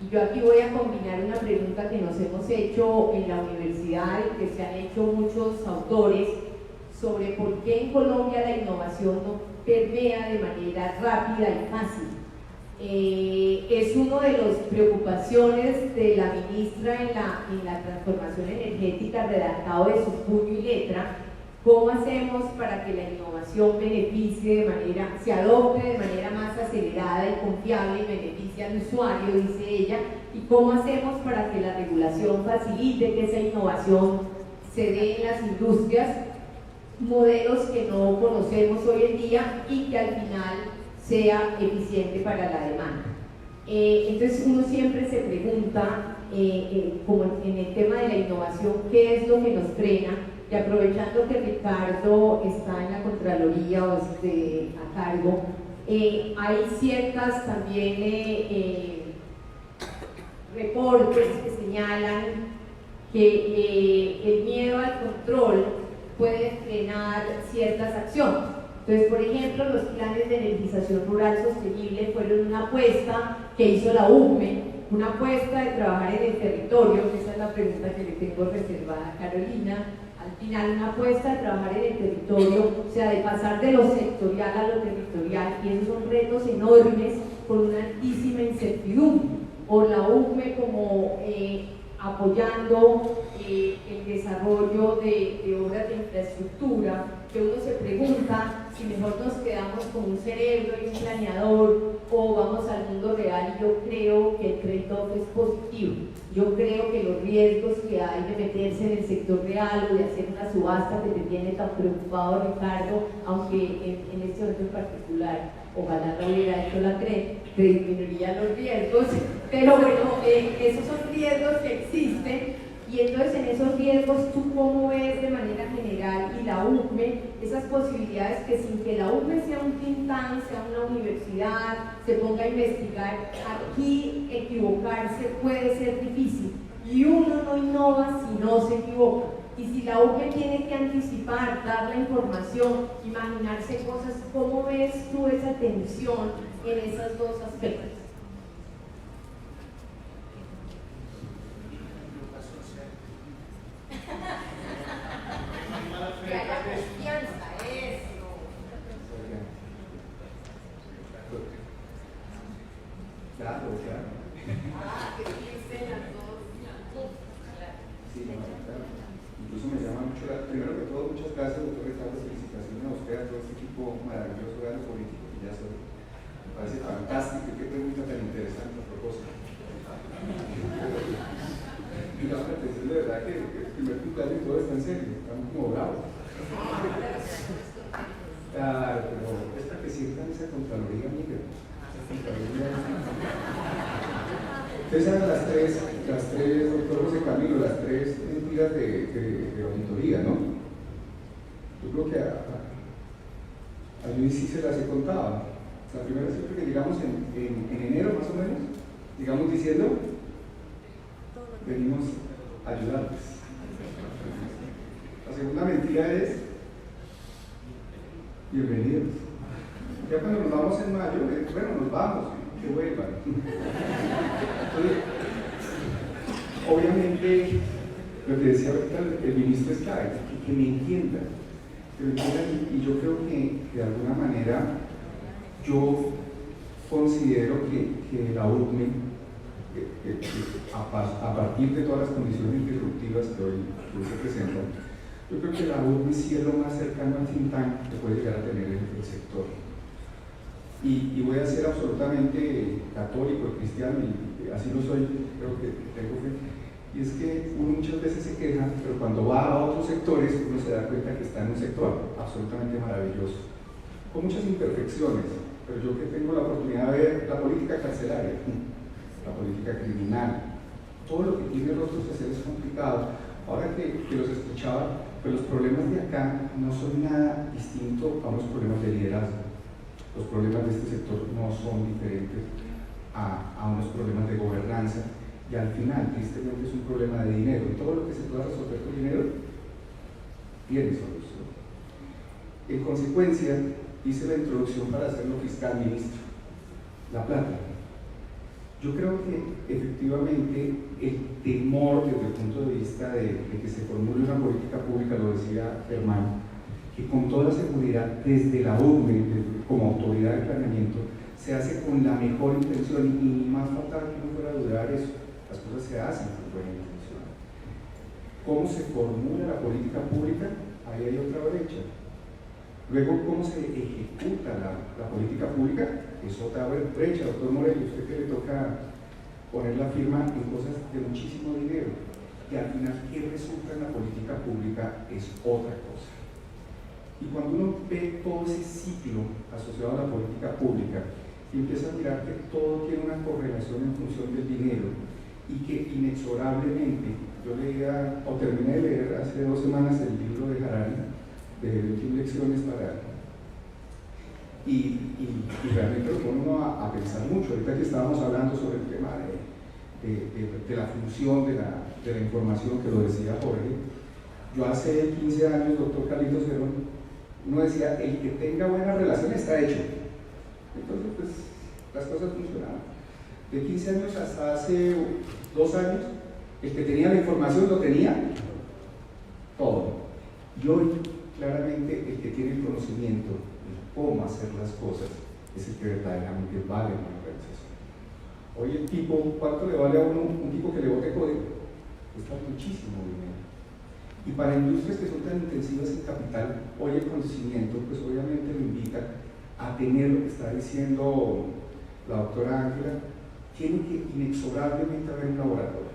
Y yo aquí voy a combinar una pregunta que nos hemos hecho en la universidad y que se han hecho muchos autores sobre por qué en Colombia la innovación no permea de manera rápida y fácil. Es una de las preocupaciones de la ministra en la transformación energética, redactado de su puño y letra. ¿Cómo hacemos para que la innovación se adopte de manera más acelerada y confiable y beneficie al usuario, dice ella? ¿Y cómo hacemos para que la regulación facilite que esa innovación se dé en las industrias? Modelos que no conocemos hoy en día y que al final sea eficiente para la demanda. Entonces uno siempre se pregunta, como en el tema de la innovación, ¿qué es lo que nos frena? Y aprovechando que Ricardo está en la Contraloría o a cargo, hay ciertas también reportes que señalan que el miedo al control puede frenar ciertas acciones. Entonces, por ejemplo, los planes de energización rural sostenible fueron una apuesta que hizo la UME, una apuesta de trabajar en el territorio, esa es la pregunta que le tengo reservada a Carolina. Al final, una apuesta de trabajar en el territorio, o sea, de pasar de lo sectorial a lo territorial, y esos son retos enormes con una altísima incertidumbre. Por la UME como apoyando el desarrollo de obras de infraestructura, que uno se pregunta si mejor nos quedamos con un cerebro y un planeador o vamos al mundo real, y yo creo que el trade-off es positivo. Yo creo que los riesgos que hay de meterse en el sector real o de hacer una subasta que te tiene tan preocupado, Ricardo, aunque en este momento en particular, ojalá no hubiera hecho la CREC, que disminuiría los riesgos, pero bueno, esos son riesgos que existen. Y entonces en esos riesgos, ¿tú cómo ves de manera general y la UCME esas posibilidades que sin que la UCME sea un think tank, sea una universidad, se ponga a investigar, aquí equivocarse puede ser difícil y uno no innova si no se equivoca? Y si la UCME tiene que anticipar, dar la información, imaginarse cosas, ¿cómo ves tú esa tensión en esos dos aspectos? Que haya confianza, eso. Claro. Que piensen las dos. Sí, claro. Incluso me llama mucho primero que todo, muchas gracias, doctor Ricardo, felicitaciones a usted, a todo este equipo maravilloso de lo político que ya soy. Me parece fantástico y qué pregunta tan interesante a propósito. Y la atención de verdad que el primer cumpleaños y todo está en serio, estamos como bravos. Claro, pero es para que sientan esa contraloría, amiga. Ustedes saben las tres, doctor José Camilo, las tres entidades de auditoría, ¿no? Yo creo que a Luis sí se las he contado. La primera siempre que llegamos en enero más o menos, llegamos diciendo, venimos a ayudarles. La segunda mentira es, bienvenidos. Ya cuando nos vamos en mayo, bueno, nos vamos, que vuelvan. Entonces, obviamente, lo que decía ahorita el ministro es clave, que me entiendan, y yo creo que de alguna manera yo considero que la URME, a partir de todas las condiciones disruptivas que hoy se presentan, yo creo que la URME sí es lo más cercano al think tank que puede llegar a tener el sector. Y voy a ser absolutamente católico, cristiano, y así lo soy, creo que tengo fe. Y es que uno muchas veces se queja, pero cuando va a otros sectores uno se da cuenta que está en un sector absolutamente maravilloso, con muchas imperfecciones, pero yo que tengo la oportunidad de ver la política carcelaria, la política criminal, todo lo que tiene rostros de seres complicados, ahora que los escuchaba, pues los problemas de acá no son nada distintos a unos problemas de liderazgo. Los problemas de este sector no son diferentes a unos problemas de gobernanza, y al final, tristemente, es un problema de dinero. Y todo lo que se pueda resolver con dinero tiene solución. En consecuencia, hice la introducción para hacerlo fiscal, ministro. La plata. Yo creo que efectivamente el temor desde el punto de vista de que se formule una política pública, lo decía Germán, que con toda seguridad desde la URME, como autoridad de planeamiento, se hace con la mejor intención, y más fatal que no fuera a dudar eso, las cosas se hacen con buena intención. ¿Cómo se formula la política pública? Ahí hay otra brecha. Luego, ¿cómo se ejecuta la política pública? Es otra brecha. Doctor Morello, usted que le toca poner la firma en cosas de muchísimo dinero, y al final, ¿qué resulta en la política pública? Es otra cosa. Y cuando uno ve todo ese ciclo asociado a la política pública y empieza a mirar que todo tiene una correlación en función del dinero, y que inexorablemente, yo leía, o terminé de leer hace 2 semanas el libro de Harari, de 21 lecciones para... Y realmente lo pone uno a pensar mucho. Ahorita que estábamos hablando sobre el tema de la función de la información, que lo decía Jorge, yo hace 15 años, doctor Carlitos Herón, uno decía, el que tenga buena relación está hecho. Entonces, pues, las cosas funcionaban. De 15 años hasta hace 2 años, el que tenía la información lo tenía todo. Y hoy, claramente, el que tiene el conocimiento de cómo hacer las cosas es el que verdaderamente vale una organización. Hoy el tipo, ¿cuánto le vale a uno un tipo que le bote código? Cuesta muchísimo dinero. Y para industrias que son tan intensivas en capital, hoy el conocimiento, pues obviamente lo invita a tener lo que está diciendo la doctora Ángela, tiene que inexorablemente haber un laboratorio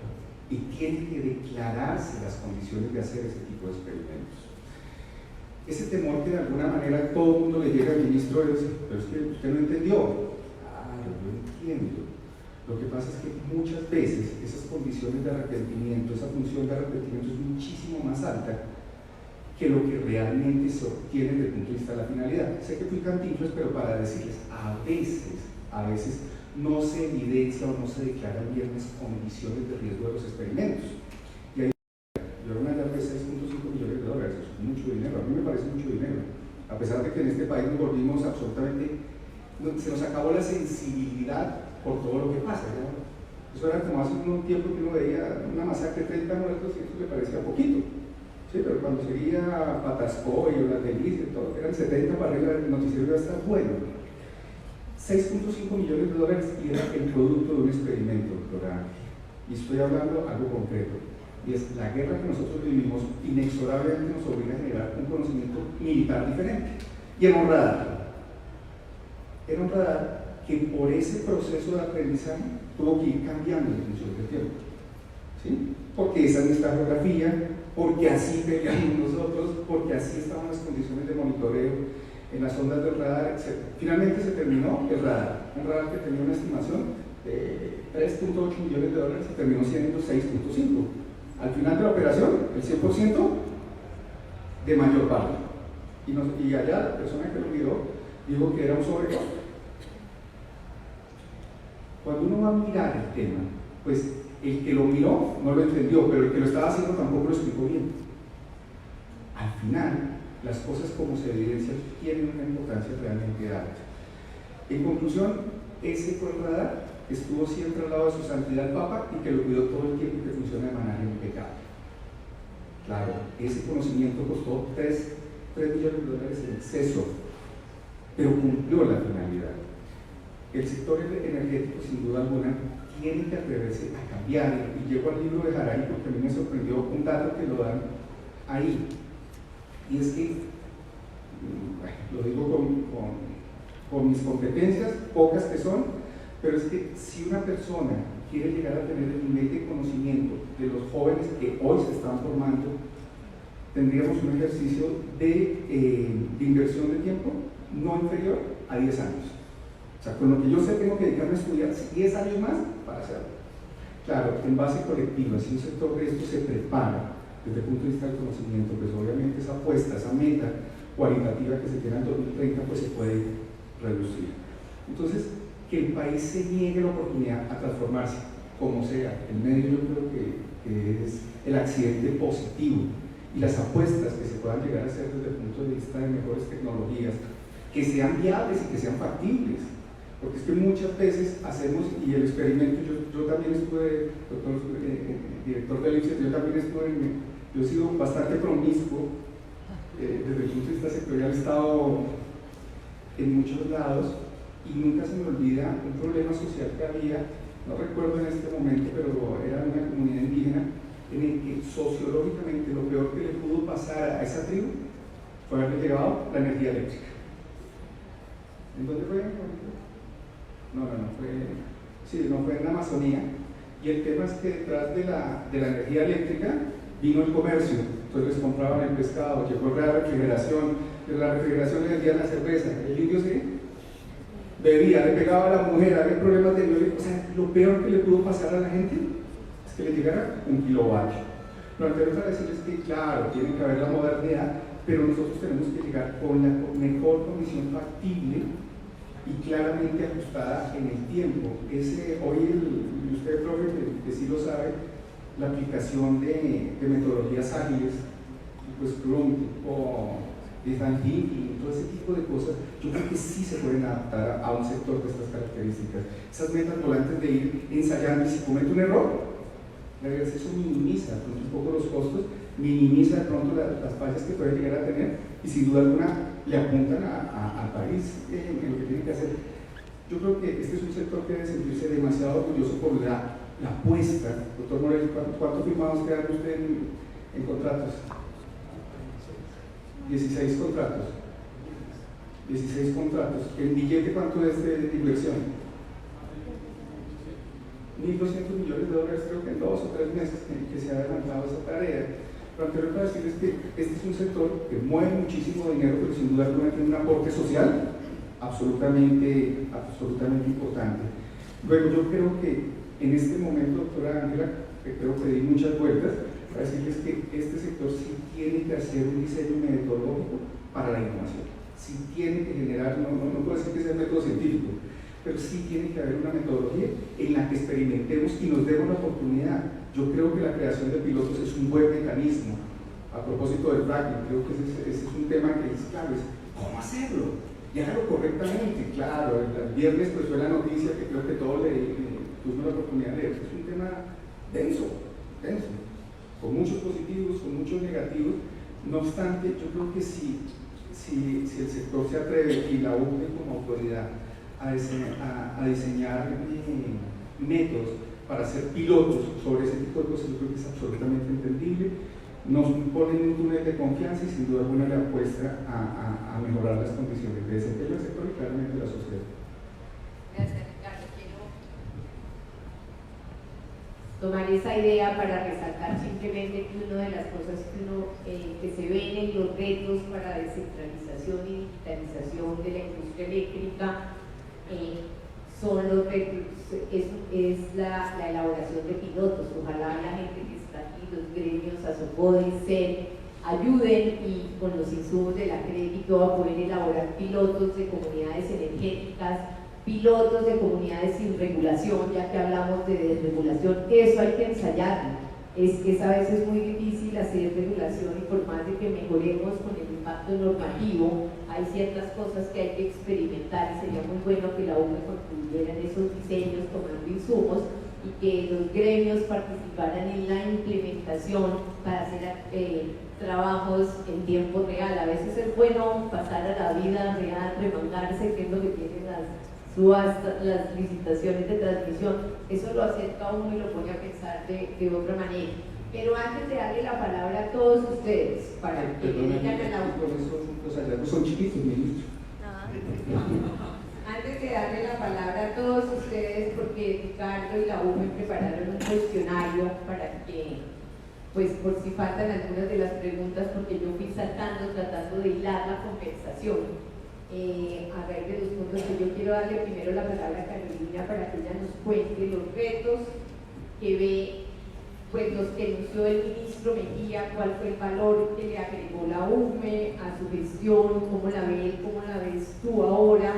y tiene que declararse las condiciones de hacer ese tipo de experimentos. Ese temor que de alguna manera todo el mundo le llega al ministro es, pero es que usted no entendió. Claro, yo entiendo. Lo que pasa es que muchas veces esas condiciones de arrepentimiento, esa función de arrepentimiento es muchísimo más alta que lo que realmente se obtiene desde el punto de vista de la finalidad. Sé que fui cantinflas, pero para decirles, a veces no se evidencia o no se declaran bien las condiciones de riesgo de los experimentos. Y ahí, yo era una llave de 6.5 millones de dólares, eso es mucho dinero, a mí me parece mucho dinero. A pesar de que en este país nos volvimos absolutamente, se nos acabó la sensibilidad por todo lo que pasa, ¿no? Eso era como hace un tiempo que uno veía una masacre de 30 muertos y eso le parecía poquito, ¿sí? Pero cuando seguía Patascoy o Las Delicias, todo, eran 70 para arriba, el noticiero iba a estar bueno. 6.5 millones de dólares y era el producto de un experimento, doctora Ángel. Y estoy hablando algo concreto, y es la guerra que nosotros vivimos inexorablemente nos obliga a generar un conocimiento militar diferente. Y era un radar que por ese proceso de aprendizaje tuvo que ir cambiando en función del tiempo, ¿sí? Porque esa es nuestra geografía, porque así peleamos nosotros, porque así estaban las condiciones de monitoreo en las ondas del radar, etc. Finalmente se terminó el radar, un radar que tenía una estimación de 3.8 millones de dólares y terminó siendo 6.5. Al final de la operación, el 100% de mayor valor. Y allá la persona que lo miró dijo que era un sobrecosto. Cuando uno va a mirar el tema, pues el que lo miró no lo entendió, pero el que lo estaba haciendo tampoco lo explicó bien. Al final, las cosas como se evidencian tienen una importancia realmente alta. En conclusión, ese fue el radar que estuvo siempre al lado de su santidad el Papa y que lo cuidó todo el tiempo y que funciona de manera impecable. Claro, ese conocimiento costó 3 millones de dólares en exceso, pero cumplió la finalidad. El sector energético, sin duda alguna, tiene que atreverse a cambiar. Y llego al libro de Harari porque a mí me sorprendió un dato que lo dan ahí. Y es que, lo digo con mis competencias, pocas que son, pero es que si una persona quiere llegar a tener el nivel de conocimiento de los jóvenes que hoy se están formando, tendríamos un ejercicio de inversión de tiempo no inferior a 10 años. O sea, con lo que yo sé tengo que dedicarme a estudiar 10 años más para hacerlo. Claro, en base colectiva, si un sector de esto se prepara desde el punto de vista del conocimiento, pues obviamente esa apuesta, esa meta cualitativa que se tiene en 2030, pues se puede reducir. Entonces, que el país se niegue la oportunidad a transformarse, como sea. El medio yo creo que es el accidente positivo, y las apuestas que se puedan llegar a hacer desde el punto de vista de mejores tecnologías, que sean viables y que sean factibles. Porque es que muchas veces hacemos, y el experimento, yo también estuve, director del IPSET, yo he sido bastante promiscuo desde el punto de vista sectorial, he estado en muchos lados y nunca se me olvida un problema social que había, no recuerdo en este momento, pero era una comunidad indígena en el que sociológicamente lo peor que le pudo pasar a esa tribu fue haberle llegado la energía eléctrica. ¿En dónde fue? No fue en la Amazonía. Y el tema es que detrás de la energía eléctrica vino el comercio, entonces les compraban el pescado, llegó la refrigeración, de la refrigeración le vendían la cerveza, el indio se bebía, le pegaba a la mujer, había problemas de violencia. O sea, lo peor que le pudo pasar a la gente es que le llegara 1 kilovatio. Lo anterior para decirles que claro, tiene que haber la modernidad, pero nosotros tenemos que llegar con la mejor condición factible y claramente ajustada en el tiempo. Hoy usted, profe, que sí lo sabe, la aplicación de metodologías ágiles, tipo Scrum, tipo Design Thinking, todo ese tipo de cosas, yo creo que sí se pueden adaptar a un sector de estas características. Esas metas volantes de ir ensayando, y si comete un error, eso minimiza un poco los costos, minimiza de pronto las fallas que puede llegar a tener, y sin duda alguna le apuntan al país en lo que tiene que hacer. Yo creo que este es un sector que debe sentirse demasiado orgulloso por la apuesta. Doctor Morel, ¿cuánto firmamos quedan usted en contratos? 16 contratos. 16 contratos. ¿El billete cuánto es de inversión? 1.200 millones de dólares, creo que en 2 o 3 meses que se ha adelantado esa tarea. Pero anterior para decirles que este es un sector que mueve muchísimo dinero, pero sin duda alguna tiene un aporte social absolutamente importante. Luego, yo creo que en este momento, doctora Ángela, que creo que di muchas vueltas, para decirles que este sector sí tiene que hacer un diseño metodológico para la innovación. Sí tiene que generar, no puedo decir que sea un método científico, pero sí tiene que haber una metodología en la que experimentemos y nos demos la oportunidad. Yo creo que la creación de pilotos es un buen mecanismo. A propósito del fracking, creo que ese es un tema que es claro, es cómo hacerlo y hacerlo correctamente. Claro, el viernes pues fue la noticia que creo que todos tuvimos la oportunidad de leer. Es un tema denso, con muchos positivos, con muchos negativos. No obstante, yo creo que si el sector se atreve y la UNE como autoridad a diseñar métodos para hacer pilotos sobre ese tipo de cosas, yo creo que es absolutamente entendible. Nos ponen un túnel de confianza y sin duda alguna le apuesta a mejorar las condiciones de desempeño del sector y claramente de la sociedad. Gracias, Ricardo. Quiero tomar esa idea para resaltar simplemente que una de las cosas que se ven en los retos para descentralización y digitalización de la industria eléctrica son los retos, es la elaboración de pilotos. Ojalá la gente que está aquí, los gremios, ASOCODE, CEN, ayuden y con los insumos de la crédito a poder elaborar pilotos de comunidades energéticas, pilotos de comunidades sin regulación, ya que hablamos de desregulación. Eso hay que ensayarlo. Es a veces muy difícil hacer regulación y por más de que mejoremos con el impacto normativo, hay ciertas cosas que hay que experimentar y sería muy bueno que la UME contribuyera en esos diseños tomando insumos y que los gremios participaran en la implementación para hacer trabajos en tiempo real. A veces es bueno pasar a la vida real, remangarse, que es lo que tienen las subastas, las licitaciones de transmisión. Eso lo acerca a uno y lo pone a pensar de otra manera. Pero antes de darle la palabra a todos ustedes, para que digan a la los hallazgos son chiquitos, ministro. Antes de darle la palabra a todos ustedes, porque Ricardo y la UME prepararon un cuestionario para que, pues por si faltan algunas de las preguntas, porque yo fui saltando, tratando de hilar la conversación. A raíz de los puntos que yo quiero darle primero la palabra a Carolina para que ella nos cuente los retos que ve, pues los que anunció el ministro Mejía, cuál fue el valor que le agregó la UME a su gestión, cómo la ve él, cómo la ves tú ahora,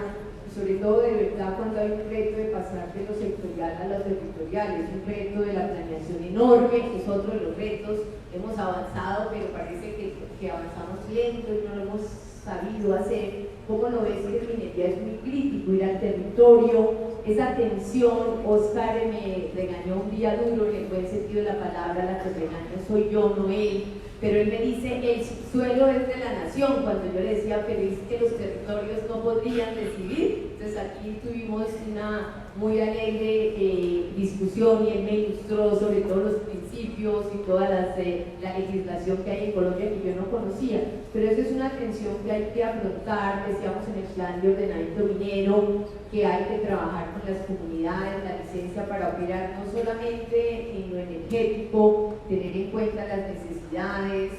y sobre todo de verdad cuando hay un reto de pasar de lo sectorial a lo territorial, es un reto de la planeación enorme, es otro de los retos, hemos avanzado, pero parece que avanzamos lento y no lo hemos sabido hacer. ¿Cómo lo ves que en minería es muy crítico ir al territorio? Esa tensión, Oscar me regañó un día duro en el buen sentido de la palabra, la que regaña soy yo, no él, pero él me dice, el subsuelo es de la nación, cuando yo le decía, pero es que los territorios no podrían decidir. Entonces aquí tuvimos una muy alegre discusión y él me ilustró sobre todos los principios y toda la legislación que hay en Colombia que yo no conocía, pero eso es una tensión que hay que afrontar. Decíamos en el plan de ordenamiento minero que hay que trabajar con las comunidades, la licencia para operar no solamente en lo energético, tener en cuenta las necesidades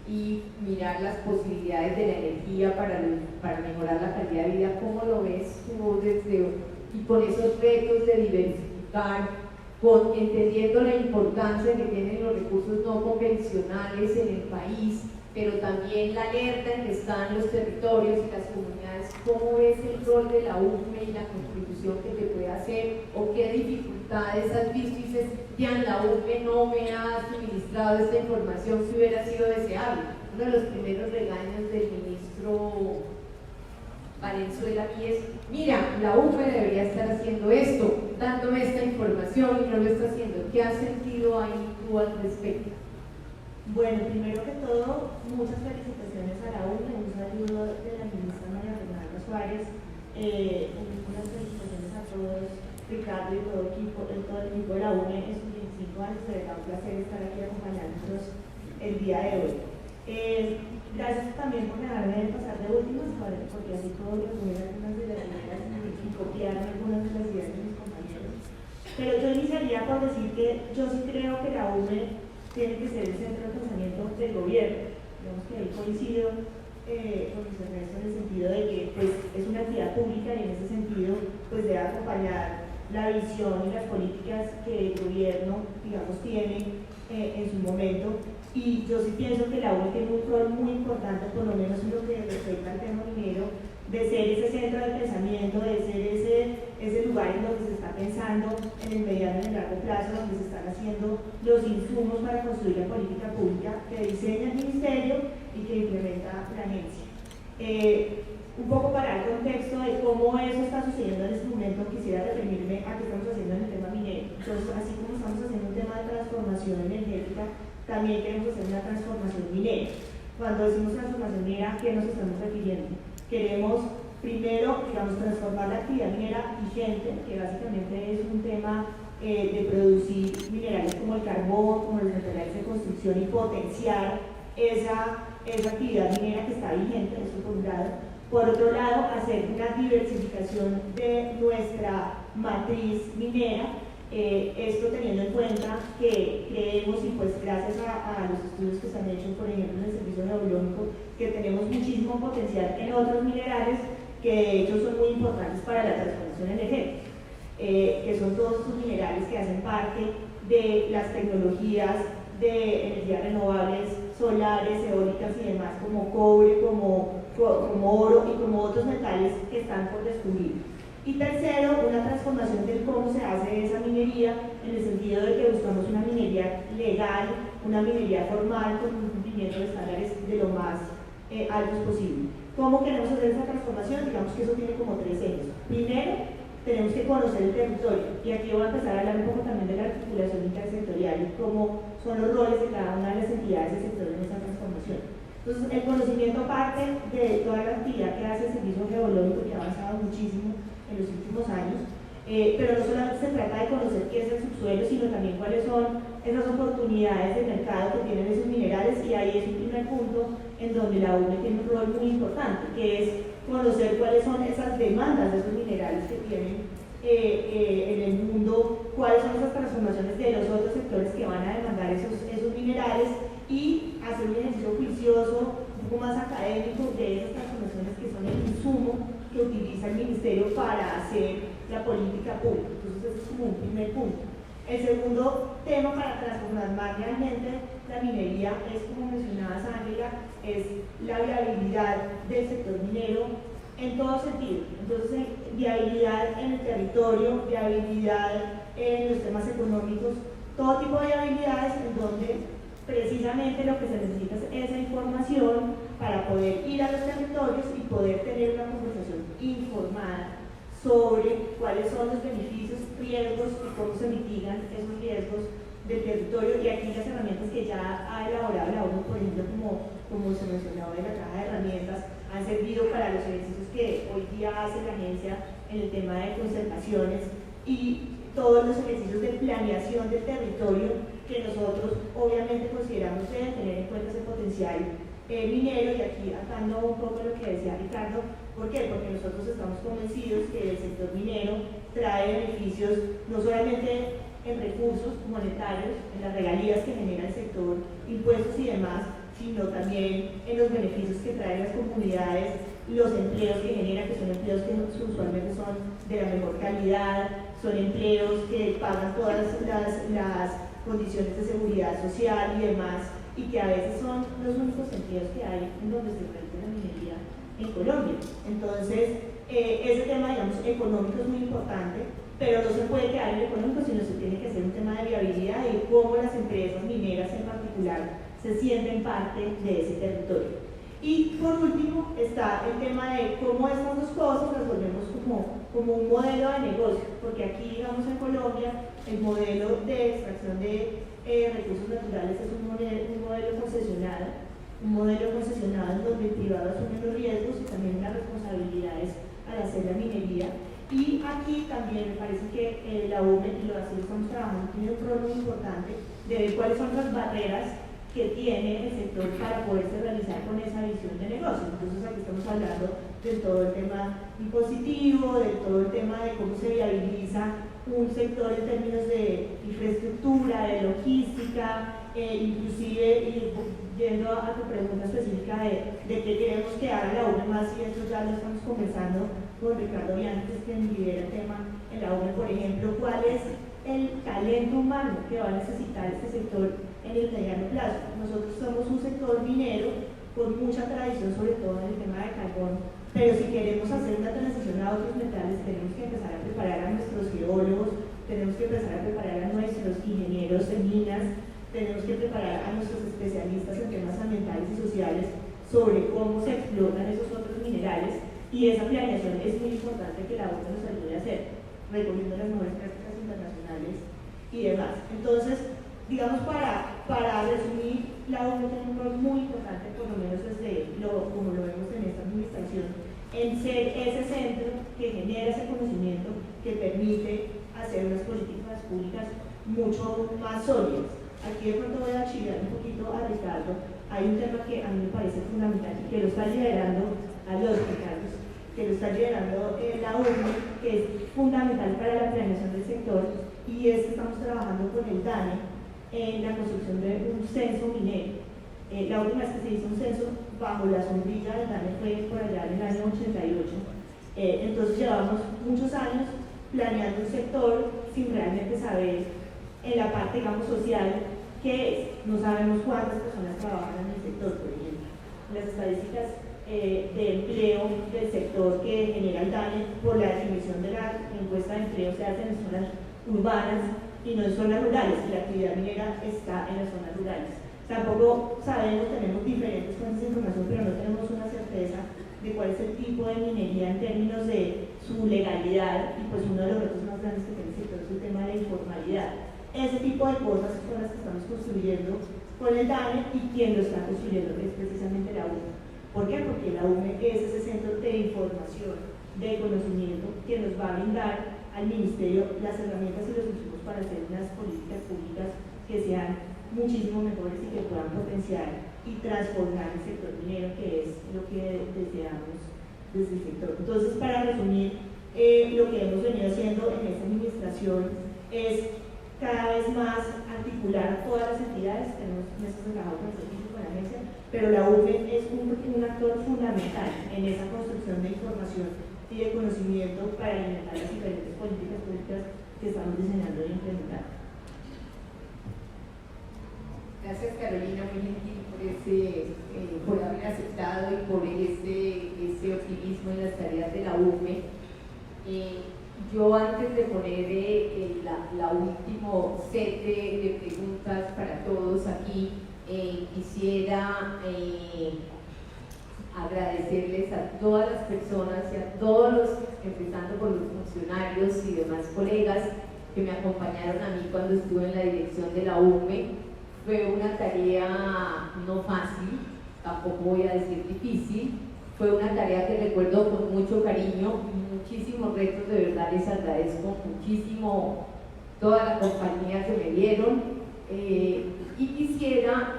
y mirar las posibilidades de la energía para mejorar la calidad de vida. ¿Cómo lo ves tú y con esos retos de diversificar, entendiendo la importancia que tienen los recursos no convencionales en el país, pero también la alerta en que están los territorios y las comunidades? ¿Cómo ves el rol de la UME y la contribución que te puede hacer? ¿O qué dificultades has visto? Y dices, Tian, la UME no me ha suministrado esta información que hubiera sido deseable. Uno de los primeros regaños del ministro Valenzuela aquí es, mira, la UME debería estar haciendo esto, dándome esta información y no lo está haciendo. ¿Qué has sentido ahí tú al respecto? Bueno, primero que todo, muchas felicitaciones a la UME, un saludo de la ministra María Fernanda Suárez, unas felicitaciones a todos, Ricardo y todo el equipo de la UME en sus 25 años. De verdad, un placer estar aquí acompañándonos el día de hoy. Gracias también por dejarme pasar de últimas, porque así puedo resumir algunas de las ideas y copiar algunas de las ideas de mis compañeros. Pero yo iniciaría por decir que yo sí creo que la UME tiene que ser el centro de pensamiento del gobierno. Digamos que ahí coincido con Luis Ernesto en el sentido de que pues, es una actividad pública y en ese sentido pues, debe acompañar la visión y las políticas que el gobierno, digamos, tiene en su momento. Y yo sí pienso que la UME tiene un rol muy importante, por lo menos en lo que respecta al tema minero, de ser ese centro de pensamiento, de ser ese lugar en donde se está pensando en el mediano y en el largo plazo, donde se están haciendo los insumos para construir la política pública que diseña el ministerio y que implementa la agencia. Un poco para el contexto de cómo eso está sucediendo en este momento, quisiera referirme a qué estamos haciendo en el tema minero. Entonces, así como estamos haciendo un tema de transformación energética, también queremos hacer una transformación minera. Cuando decimos transformación minera, ¿a qué nos estamos refiriendo? Queremos primero, digamos, transformar la actividad minera vigente, que básicamente es un tema de producir minerales como el carbón, como los materiales de construcción y potenciar esa actividad minera que está vigente, eso por un lado. Por otro lado, hacer una diversificación de nuestra matriz minera, esto teniendo en cuenta que creemos, y pues gracias a los estudios que se han hecho, por ejemplo, en el servicio geológico, que tenemos muchísimo potencial en otros minerales que de hecho son muy importantes para la transformación energética, que son todos estos minerales que hacen parte de las tecnologías de energías renovables, solares, eólicas y demás, como cobre, como oro y como otros metales que están por descubrir. Y tercero, una transformación de cómo se hace esa minería, en el sentido de que buscamos una minería legal, una minería formal, con un cumplimiento de estándares de lo más altos posible. ¿Cómo queremos hacer esa transformación? Digamos que eso tiene como 3 ejes. Primero, tenemos que conocer el territorio, y aquí voy a empezar a hablar un poco también de la articulación intersectorial y cómo son los roles de cada una de las entidades del sector en esa transformación. Entonces, el conocimiento parte de toda la actividad que hace el Servicio Geológico, que ha avanzado muchísimo en los últimos años, pero no solamente se trata de conocer qué es el subsuelo, sino también cuáles son esas oportunidades de mercado que tienen esos minerales, y ahí es un primer punto en donde la UNE tiene un rol muy importante, que es conocer cuáles son esas demandas de esos minerales que tienen en el mundo, cuáles son esas transformaciones de los otros sectores que van a demandar esos minerales, y hacer un ejercicio juicioso, un poco más académico de esas transformaciones que son el insumo que utiliza el Ministerio para hacer la política pública. Entonces ese es como un primer punto. El segundo tema para transformar realmente la minería es, como mencionaba Ángela, es la viabilidad del sector minero en todo sentido. Entonces, viabilidad en el territorio, viabilidad en los temas económicos, todo tipo de viabilidades en donde precisamente lo que se necesita es esa información para poder ir a los territorios y poder tener una conversación informada sobre cuáles son los beneficios, riesgos y cómo se mitigan esos riesgos del territorio. Y aquí las herramientas que ya ha elaborado la ONU, por ejemplo, como se mencionaba de la caja de herramientas, han servido para los ejercicios que hoy día hace la agencia en el tema de conservaciones y todos los ejercicios de planeación del territorio que nosotros obviamente consideramos deben tener en cuenta ese potencial minero. Y aquí atando un poco lo que decía Ricardo, ¿por qué? Porque nosotros estamos convencidos que el sector minero trae beneficios no solamente en recursos monetarios, en las regalías que genera el sector, impuestos y demás, sino también en los beneficios que traen las comunidades, los empleos que genera, que son empleos que usualmente son de la mejor calidad, son empleos que pagan todas las condiciones de seguridad social y demás, y que a veces son los únicos empleos que hay en donde se realiza la minería en Colombia. Entonces, ese tema, digamos, económico es muy importante, pero no se puede quedar en lo económico, sino se tiene que hacer un tema de viabilidad y cómo las empresas mineras en particular se sienten parte de ese territorio. Y por último está el tema de cómo estas dos cosas las volvemos como un modelo de negocio, porque aquí, digamos, en Colombia, el modelo de extracción de recursos naturales es un modelo concesionado en donde el privado asume los riesgos y también las responsabilidades al hacer la minería. Y aquí también me parece que la UNE, y así lo estamos trabajando, tiene un rol muy importante de ver cuáles son las barreras que tiene el sector para poderse realizar con esa visión de negocio. Entonces aquí estamos hablando de todo el tema impositivo, de todo el tema de cómo se viabiliza un sector en términos de infraestructura, de logística, inclusive yendo a tu pregunta específica de qué queremos que haga la UNE más, y eso ya lo estamos conversando con Ricardo Viantes, quien lidera el tema en la UNE, por ejemplo, cuál es el talento humano que va a necesitar este sector en el mediano plazo. Nosotros somos un sector minero con mucha tradición, sobre todo en el tema de carbón, pero si queremos hacer una transición a otros metales, tenemos que empezar a preparar a nuestros geólogos, tenemos que empezar a preparar a nuestros ingenieros en minas, tenemos que preparar a nuestros especialistas en temas ambientales y sociales sobre cómo se explotan esos otros minerales, y esa planeación es muy importante que la ONU nos ayude a hacer, recogiendo las mejores prácticas internacionales y demás. Entonces, digamos, para resumir, la ONU tiene un rol muy importante, por lo menos desde como lo vemos en esta administración, en ser ese centro que genera ese conocimiento que permite hacer unas políticas públicas mucho más sólidas. Aquí de pronto voy a chivar un poquito a Ricardo. Hay un tema que a mí me parece fundamental y que lo está liderando a los Ricardos, que lo está liderando la ONU, que es fundamental para la planeación del sector, y es que estamos trabajando con el DANE en la construcción de un censo minero. La última vez que se hizo un censo bajo la sombrilla del DANE fue por allá en el año 88. Entonces llevamos muchos años planeando un sector sin realmente saber en la parte, digamos, social qué es. No sabemos cuántas personas trabajan en el sector, por ejemplo. Las estadísticas de empleo del sector que genera el DANE, por la definición de la encuesta de empleo, se hace en zonas urbanas y no en zonas rurales, y la actividad minera está en las zonas rurales. Tampoco sabemos, tenemos diferentes fuentes de información, pero no tenemos una certeza de cuál es el tipo de minería en términos de su legalidad, y pues uno de los retos más grandes que tiene el sector es el tema de la informalidad. Ese tipo de cosas son las que estamos construyendo con el DANE, y quien lo está construyendo es precisamente la UME. ¿Por qué? Porque la UME es ese centro de información, de conocimiento, que nos va a brindar al Ministerio las herramientas y los insumos para hacer unas políticas públicas que sean muchísimo mejores y que puedan potenciar y transformar el sector minero, que es lo que deseamos desde el sector. Entonces, para resumir, lo que hemos venido haciendo en esta administración es cada vez más articular a todas las entidades. Tenemos mesas de trabajo con el servicio, con la agencia, pero la UME es un actor fundamental en esa construcción de información y de conocimiento para alimentar las diferentes políticas públicas que estamos diseñando y implementando. Gracias, Carolina, muy gentil por haber aceptado y por ese optimismo en las tareas de la UME. Yo, antes de poner la último set de preguntas para todos aquí, quisiera agradecerles a todas las personas y a todos los, empezando por los funcionarios y demás colegas que me acompañaron a mí cuando estuve en la dirección de la UME. Fue una tarea no fácil, tampoco voy a decir difícil, fue una tarea que recuerdo con mucho cariño, muchísimos retos, de verdad les agradezco muchísimo toda la compañía que me dieron, y quisiera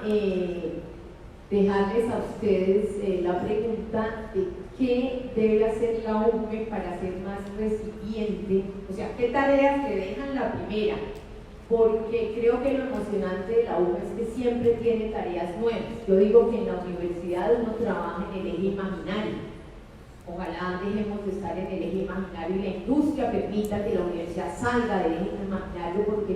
dejarles a ustedes la pregunta de qué debe hacer la UME para ser más resiliente, o sea, qué tareas te dejan la primera, porque creo que lo emocionante de la UME es que siempre tiene tareas nuevas. Yo digo que en la universidad uno trabaja en el eje imaginario, ojalá dejemos de estar en el eje imaginario y la industria permita que la universidad salga del eje imaginario, porque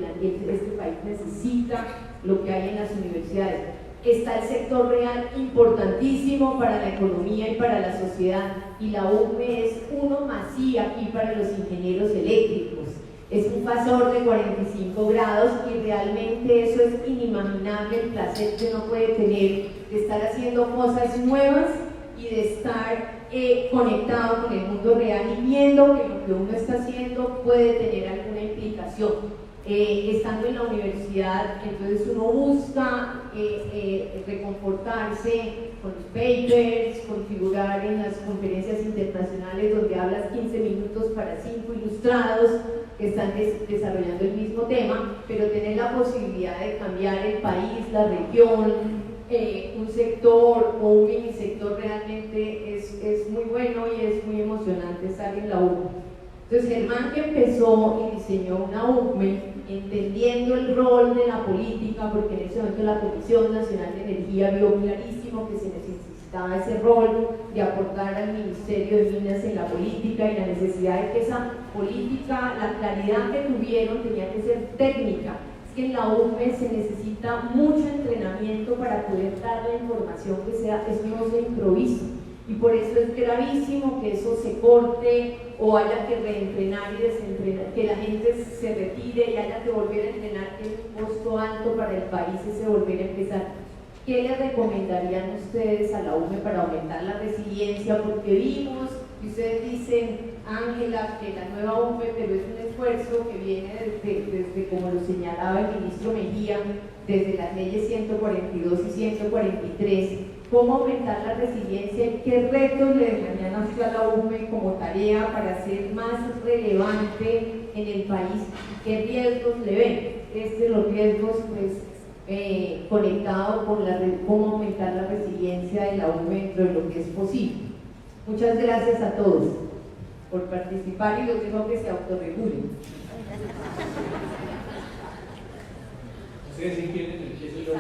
este país necesita lo que hay en las universidades. Está el sector real, importantísimo para la economía y para la sociedad, y la UME es uno más I aquí para los ingenieros eléctricos. Es un fasor de 45 grados y realmente eso es inimaginable, el placer que uno puede tener de estar haciendo cosas nuevas y de estar conectado con el mundo real y viendo que lo que uno está haciendo puede tener alguna implicación. Estando en la universidad, entonces uno busca reconfortarse con los papers, configurar en las conferencias internacionales donde hablas 15 minutos para 5 ilustrados que están desarrollando el mismo tema, pero tener la posibilidad de cambiar el país, la región, un sector o un minisector realmente es muy bueno y es muy emocionante estar en la UME. Entonces Germán, que empezó y diseñó una UME entendiendo el rol de la política, porque en ese momento la Comisión Nacional de Energía vio clarísimo que se necesitaba ese rol de aportar al Ministerio de Minas en la política y la necesidad de que esa política, la claridad que tuvieron tenía que ser técnica. Es que en la UME se necesita mucho entrenamiento para poder dar la información que sea, eso no se improvisa. Y por eso es gravísimo que eso se corte o haya que reentrenar y desentrenar, que la gente se retire y haya que volver a entrenar, que es un costo alto para el país ese volver a empezar. ¿Qué les recomendarían ustedes a la UME para aumentar la resiliencia? Porque vimos, y ustedes dicen, Ángela, que la nueva UME, pero es un esfuerzo que viene desde como lo señalaba el ministro Mejía, desde las leyes 142 y 143, ¿cómo aumentar la resiliencia y qué retos le dejarían a usted a la UME como tarea para ser más relevante en el país? ¿Qué riesgos le ven? Los riesgos, pues, conectados con cómo aumentar la resiliencia de la UME dentro de lo que es posible. Muchas gracias a todos por participar y los dejo que se autorregulen. Ustedes sí quieren el queso y yo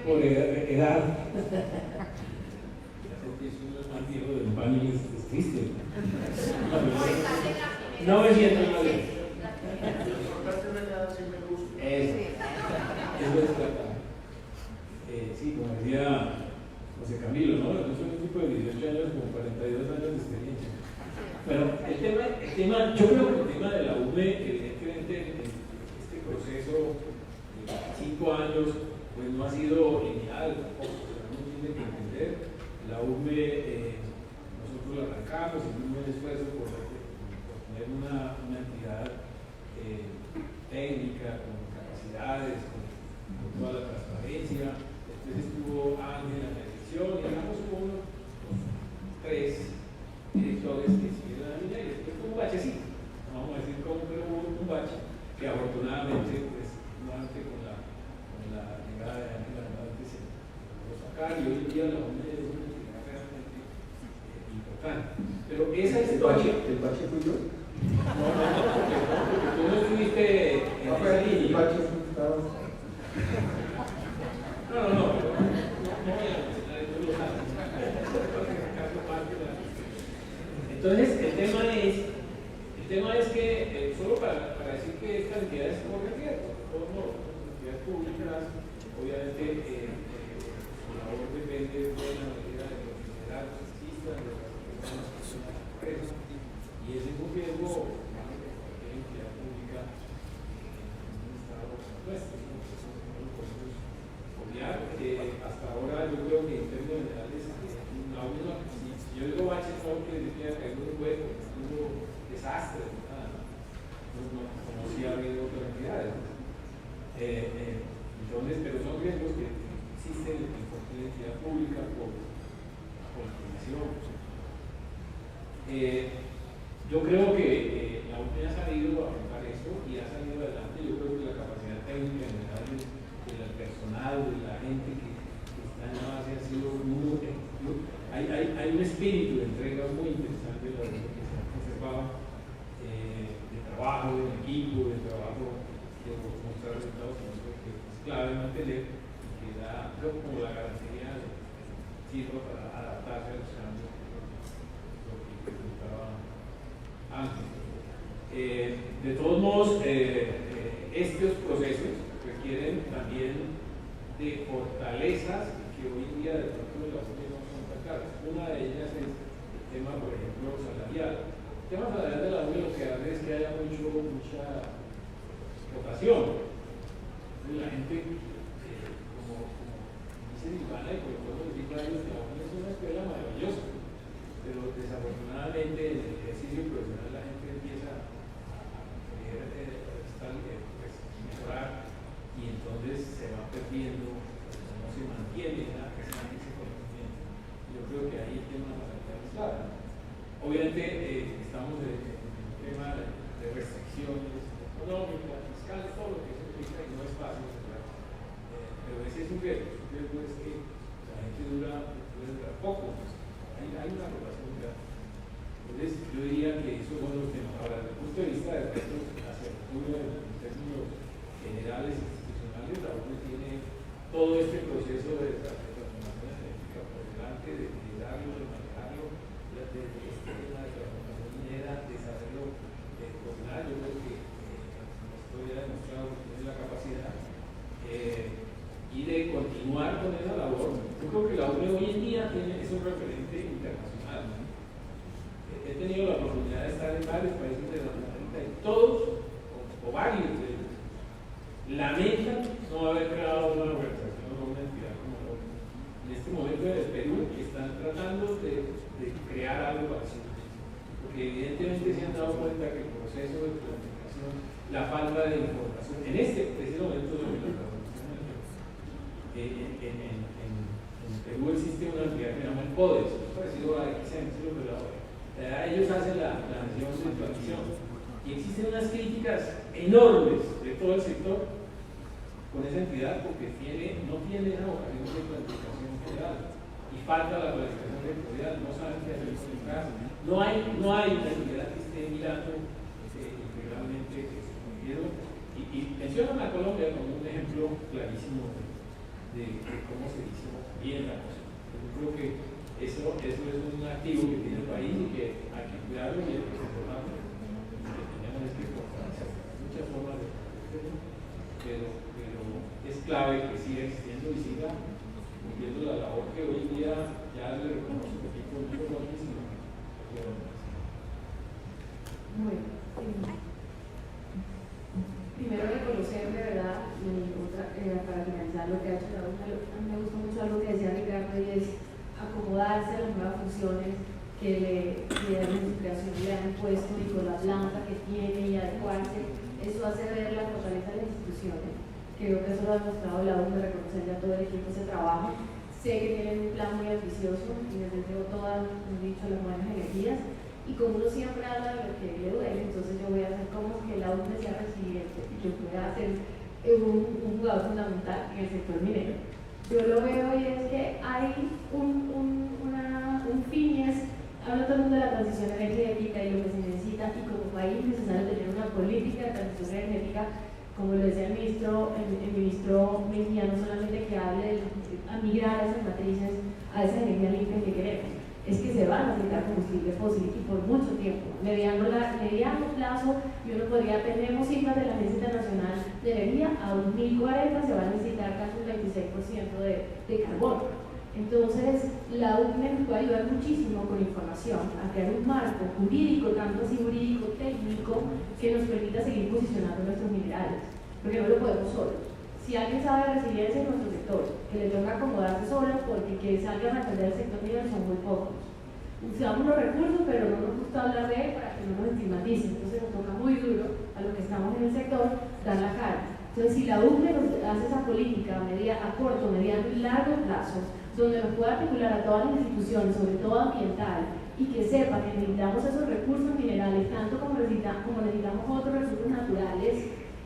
por edad. Es más viejo del pan y es triste. No me siento mal. Eso es verdad. Sí, como decía José Camilo, ¿no? Yo soy un tipo de 18 años con 42 años de experiencia. Pero el tema, yo creo que el tema de la UME, evidentemente, en este proceso de 5 años, pues no ha sido lineal tampoco, uno tiene que entender, la UME, nosotros la arrancamos, hicimos un esfuerzo por tener una entidad técnica, con capacidades, con toda la transparencia. Después estuvo Ángel en la dirección, y digamos hubo unos 3 directores que siguieron la línea, y después hubo un bachecito, no vamos a decir cómo, pero hubo un bache que afortunadamente, pues, nuevamente con la llegada de Ángel Hernández se logró sacar, y hoy en día la UNED es una entidad realmente importante. Pero esa historia. ¿El bache fui yo? No, porque tú no estuviste en esa línea. El bache estaba. No voy a mencionar esto, lo sabes. Entonces, el tema es que, solo para decir que estas entidades corren riesgo, de todos modos, las entidades públicas, obviamente, su labor depende de la medida de los liderazgos que existan, de las personas que son las empresas, y ese es un riesgo más que cualquier entidad pública en un estado nuestro. Hasta ahora yo creo que en términos generales la única, si yo digo baches, no que decía que hay un hueco, hubo desastres, como si ha habido otras entidades. Entonces, pero son riesgos que existen en cualquier entidad pública por comisión. Yo creo que la UNE ha sabido afrontar eso y ha salido adelante. Yo creo que la capacidad técnica en general del personal, de la gente que está en la base ha sido muy efectivo. Hay un espíritu de entrega muy interesante de la UNE que se ha conservado, de trabajo, de equipo, de trabajo, de mostrar resultados que es clave mantener y que da como la garantía de sirva para adaptarse a los cambios que presentaba antes. De todos modos, estos procesos requieren también de fortalezas que hoy en día de pronto las no son tan claras. Una de ellas es el tema, por ejemplo, salarial. El tema salarial de la UNE lo que hace es que haya mucha rotación. La gente, como dice Ivana, y por lo menos decir claro, que la UNE es una escuela maravillosa, pero desafortunadamente en el ejercicio profesional la gente empieza a querer mejorar, y entonces se va perdiendo, no se mantiene ese conocimiento. Yo creo que ahí el tema de la calidad es clave. Obviamente estamos en el tema de restricciones económicas, fiscales, todo lo que eso implica, y no es fácil, pero ese es un riesgo. El riesgo es que la gente puede durar poco, hay una rotación grande. Entonces yo diría que esos son los temas. Ahora, desde el punto de vista de retos hacia el futuro en términos generales e institucionales, la UNE tiene todo este proceso de transformación energética por delante, de liderarlo, de manejarlo, de este tema de transformación minera, de saberlo coordinar. Yo creo que esto ya ha demostrado que tiene la capacidad y de continuar con esa labor. Yo creo que la UNE hoy en día es un referente internacional, ¿no? He tenido la oportunidad de estar en varios países de Latinoamérica y todos, o varios de ellos, lamentan no haber creado una organización o una entidad como la ONU. En este momento en el Perú están tratando de crear algo parecido, porque evidentemente se han dado cuenta que el proceso de planificación, la falta de información, en este preciso momento de la transformación en Perú existe una entidad que se llama el CODES, es parecido a XM, ellos hacen la gestión de transición, y existen unas críticas enormes de todo el sector con esa entidad porque no tiene esa vocación de planificación general y falta la planificación territorial, no saben qué hacer con el caso, no hay una entidad que esté mirando integralmente y mencionan a Colombia como un ejemplo clarísimo de cómo se hizo bien la cosa. Yo creo que eso es un activo que tiene el país y que hay que cuidarlo y hay que controlarlo. Tenemos que fortalecer muchas formas de protegerlo, pero es clave que siga existiendo y siga cumpliendo la labor que hoy en día ya le reconozco que no solo aquí, sino Bueno, primero reconocer de verdad, para finalizar lo que ha hecho que en su creación le han puesto Nicolás Blanca que tiene y adecuarse. Eso hace ver la fortaleza de las instituciones. Creo que eso lo ha demostrado la UNE, reconocer ya todo el equipo ese trabajo. Sé que tienen un plan muy ambicioso y les deseo todas, han dicho, las buenas energías. Y como uno siempre habla de lo que le duele, entonces yo voy a hacer como que la UNE sea resiliente y que pueda ser un jugador fundamental en el sector minero. Yo lo veo y es que hay un fin y es, habla todo el mundo de la transición energética y lo que se necesita, y como país es necesario tener una política de transición energética, como lo decía el ministro Mejía, no solamente que hable de migrar a esas matrices, a esa energía limpia que queremos, es que se va a necesitar combustible fósil y por mucho tiempo, mediano plazo, y uno podría, tenemos cifras de la Agencia Internacional de Energía, a 2040 se va a necesitar casi un 26% de carbono. Entonces, la UNE nos puede ayudar muchísimo con información a crear un marco jurídico, tanto así jurídico, técnico, que nos permita seguir posicionando nuestros minerales, porque no lo podemos solos. Si alguien sabe de resiliencia en nuestro sector, que le toca acomodarse solo porque que salgan a atender el sector minero son muy pocos. Usamos los recursos, pero no nos gusta hablar de él para que no nos estigmaticen. Entonces nos toca muy duro a los que estamos en el sector dar la cara. Entonces, si la UNE nos hace esa política a corto, mediano y largo plazo, donde nos pueda articular a todas las instituciones, sobre todo ambiental, y que sepa que necesitamos esos recursos minerales, tanto como necesitamos otros recursos naturales,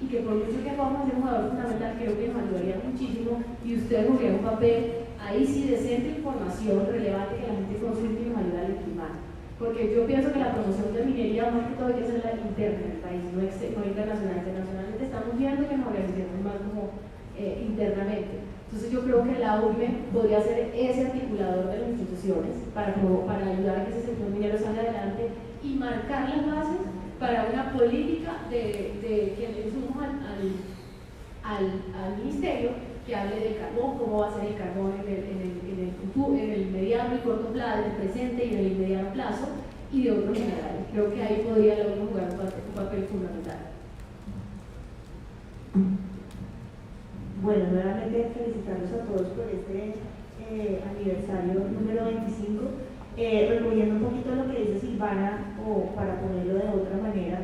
y que por mucho que vamos a ser un jugador fundamental, creo que nos ayudaría muchísimo, y ustedes jugarían un papel ahí sí de centro de información relevante que la gente consulte y nos ayuda a legitimar. Porque yo pienso que la promoción de minería más que todo hay que ser la interna del país, no internacional. Internacionalmente estamos viendo que nos organizamos más como internamente. Entonces yo creo que la UNE podría ser ese articulador de las instituciones para ayudar a que ese sector minero salga adelante y marcar las bases para una política de que le insumos al ministerio que hable del carbón, cómo va a ser el carbón en el mediano y corto plazo, en el presente y en el inmediato plazo, y de otros minerales. Creo que ahí podría la UNE jugar un papel fundamental. Bueno, nuevamente felicitarlos a todos por este aniversario número 25. Recogiendo un poquito lo que dice Silvana, o para ponerlo de otra manera,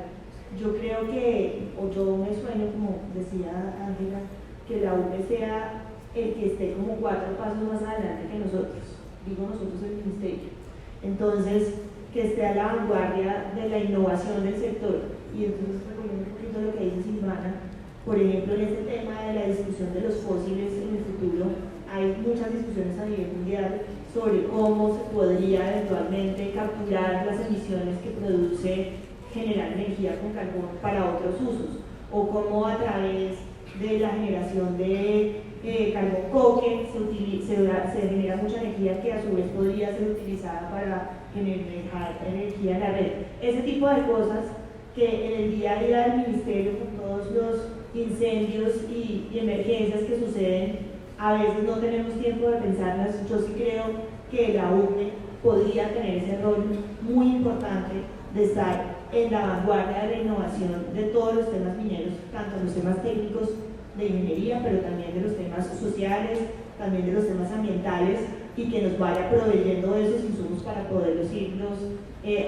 yo creo que, o yo me sueño, como decía Ángela, que la UNE sea el que esté como 4 pasos más adelante que nosotros, digo nosotros el ministerio. Entonces, que esté a la vanguardia de la innovación del sector. Y entonces, recogiendo un poquito lo que dice Silvana, por ejemplo, en este tema de la discusión de los fósiles en el futuro, hay muchas discusiones a nivel mundial sobre cómo se podría eventualmente capturar las emisiones que produce generar energía con carbón para otros usos, o cómo a través de la generación de carbón coque se genera mucha energía que a su vez podría ser utilizada para generar energía en la red. Ese tipo de cosas que en el día a día del ministerio, con todos los incendios y emergencias que suceden, a veces no tenemos tiempo de pensarlas. Yo sí creo que la UNE podría tener ese rol muy importante de estar en la vanguardia de la innovación de todos los temas mineros, tanto los temas técnicos de ingeniería, pero también de los temas sociales, también de los temas ambientales, y que nos vaya proveyendo de esos insumos para poderlos irnos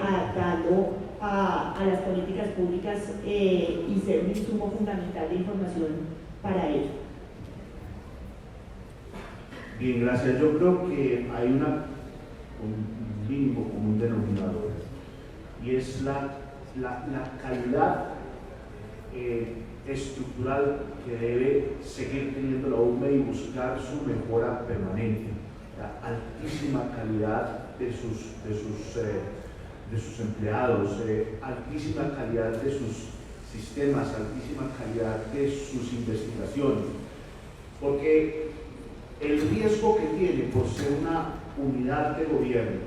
adaptando a las políticas públicas y ser un insumo fundamental de información para ello. Bien, gracias. Yo creo que hay un mínimo común denominador, y es la calidad estructural que debe seguir teniendo la UNE y buscar su mejora permanente. La altísima calidad de sus empleados, altísima calidad de sus sistemas, altísima calidad de sus investigaciones, porque el riesgo que tiene por ser una unidad de gobierno,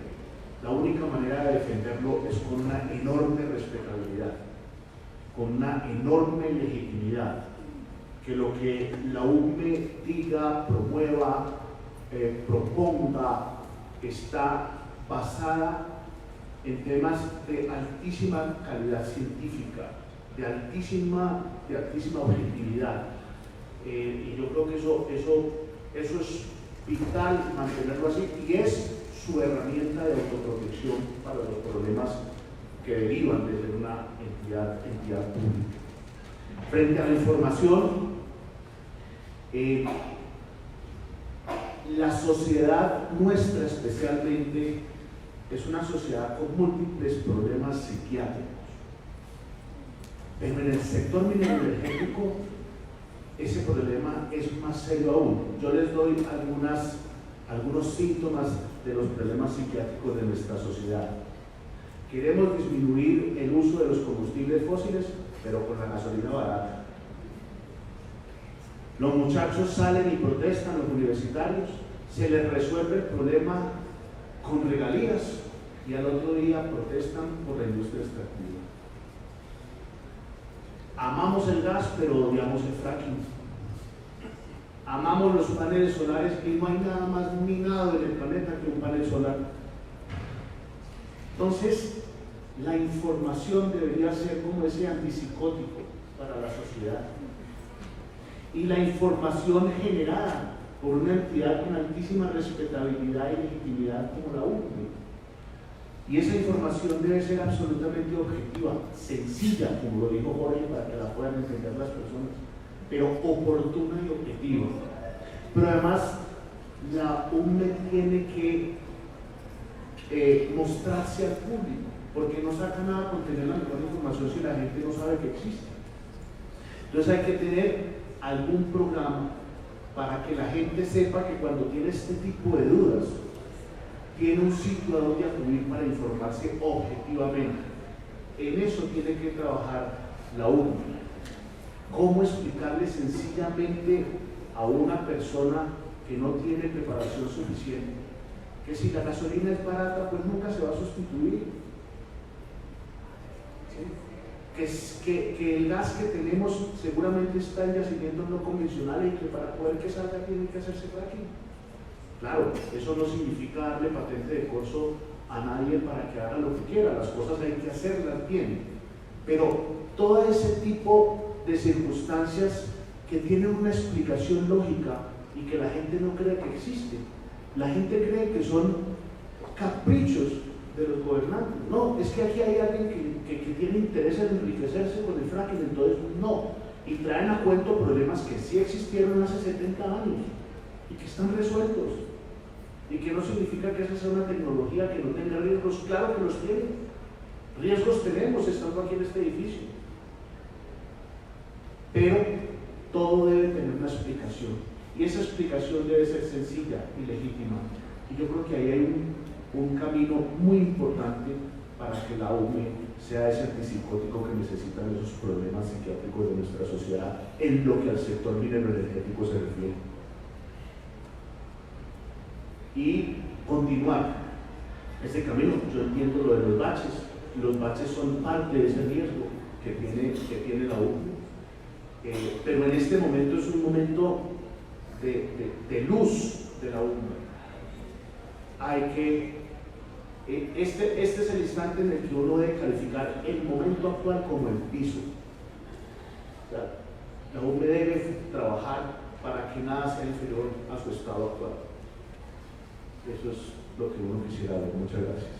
la única manera de defenderlo es con una enorme respetabilidad, con una enorme legitimidad, que lo que la UNE diga, promueva, proponga, está basada en temas de altísima calidad científica, de altísima objetividad, y yo creo que eso es vital mantenerlo así, y es su herramienta de autoprotección para para los problemas que derivan de ser una entidad pública. Frente a la información, la sociedad nuestra especialmente es una sociedad con múltiples problemas psiquiátricos, pero en el sector minero energético ese problema es más serio aún. Yo les doy algunos síntomas de los problemas psiquiátricos de nuestra sociedad. Queremos disminuir el uso de los combustibles fósiles, pero con la gasolina barata. Los muchachos salen y protestan, los universitarios, se les resuelve el problema con regalías y al otro día protestan por la industria extractiva. Amamos el gas, pero odiamos el fracking. Amamos los paneles solares y no hay nada más minado en el planeta que un panel solar. Entonces, la información debería ser como ese antipsicótico para la sociedad. Y la información generada por una entidad con altísima respetabilidad y legitimidad como la UCME. Y esa información debe ser absolutamente objetiva, sencilla, como lo dijo Jorge, para que la puedan entender las personas, pero oportuna y objetiva. Pero además, la UCME tiene que mostrarse al público, porque no saca nada con tener la mejor información si la gente no sabe que existe. Entonces hay que tener algún programa para que la gente sepa que cuando tiene este tipo de dudas, tiene un sitio a donde acudir para informarse objetivamente. En eso tiene que trabajar la UCME. ¿Cómo explicarle sencillamente a una persona que no tiene preparación suficiente que si la gasolina es barata, pues nunca se va a sustituir? ¿Sí? Que el gas que tenemos seguramente está en yacimientos no convencionales y que para poder que salga tiene que hacerse fracking. Claro, eso no significa darle patente de corso a nadie para que haga lo que quiera, las cosas hay que hacerlas bien, pero todo ese tipo de circunstancias que tienen una explicación lógica y que la gente no cree que existe, la gente cree que son caprichos de los gobernantes. No, es que aquí hay alguien que tiene interés en enriquecerse con el fracking, entonces no, y traen a cuento problemas que sí existieron hace 70 años y que están resueltos, y que no significa que esa sea una tecnología que no tenga riesgos. Claro que los tiene, riesgos tenemos estando aquí en este edificio, pero todo debe tener una explicación, y esa explicación debe ser sencilla y legítima, y yo creo que ahí hay un camino muy importante para que la UCME sea ese antipsicótico que necesitan esos problemas psiquiátricos de nuestra sociedad en lo que al sector minero energético se refiere. Y continuar ese camino. Yo entiendo lo de los baches son parte de ese riesgo que tiene la UCME, pero en este momento es un momento de luz de la UCME. Hay que este es el instante en el que uno debe calificar el momento actual como el piso. O sea, la UCME debe trabajar para que nada sea inferior a su estado actual. Eso es lo que uno quisiera ver. Muchas gracias.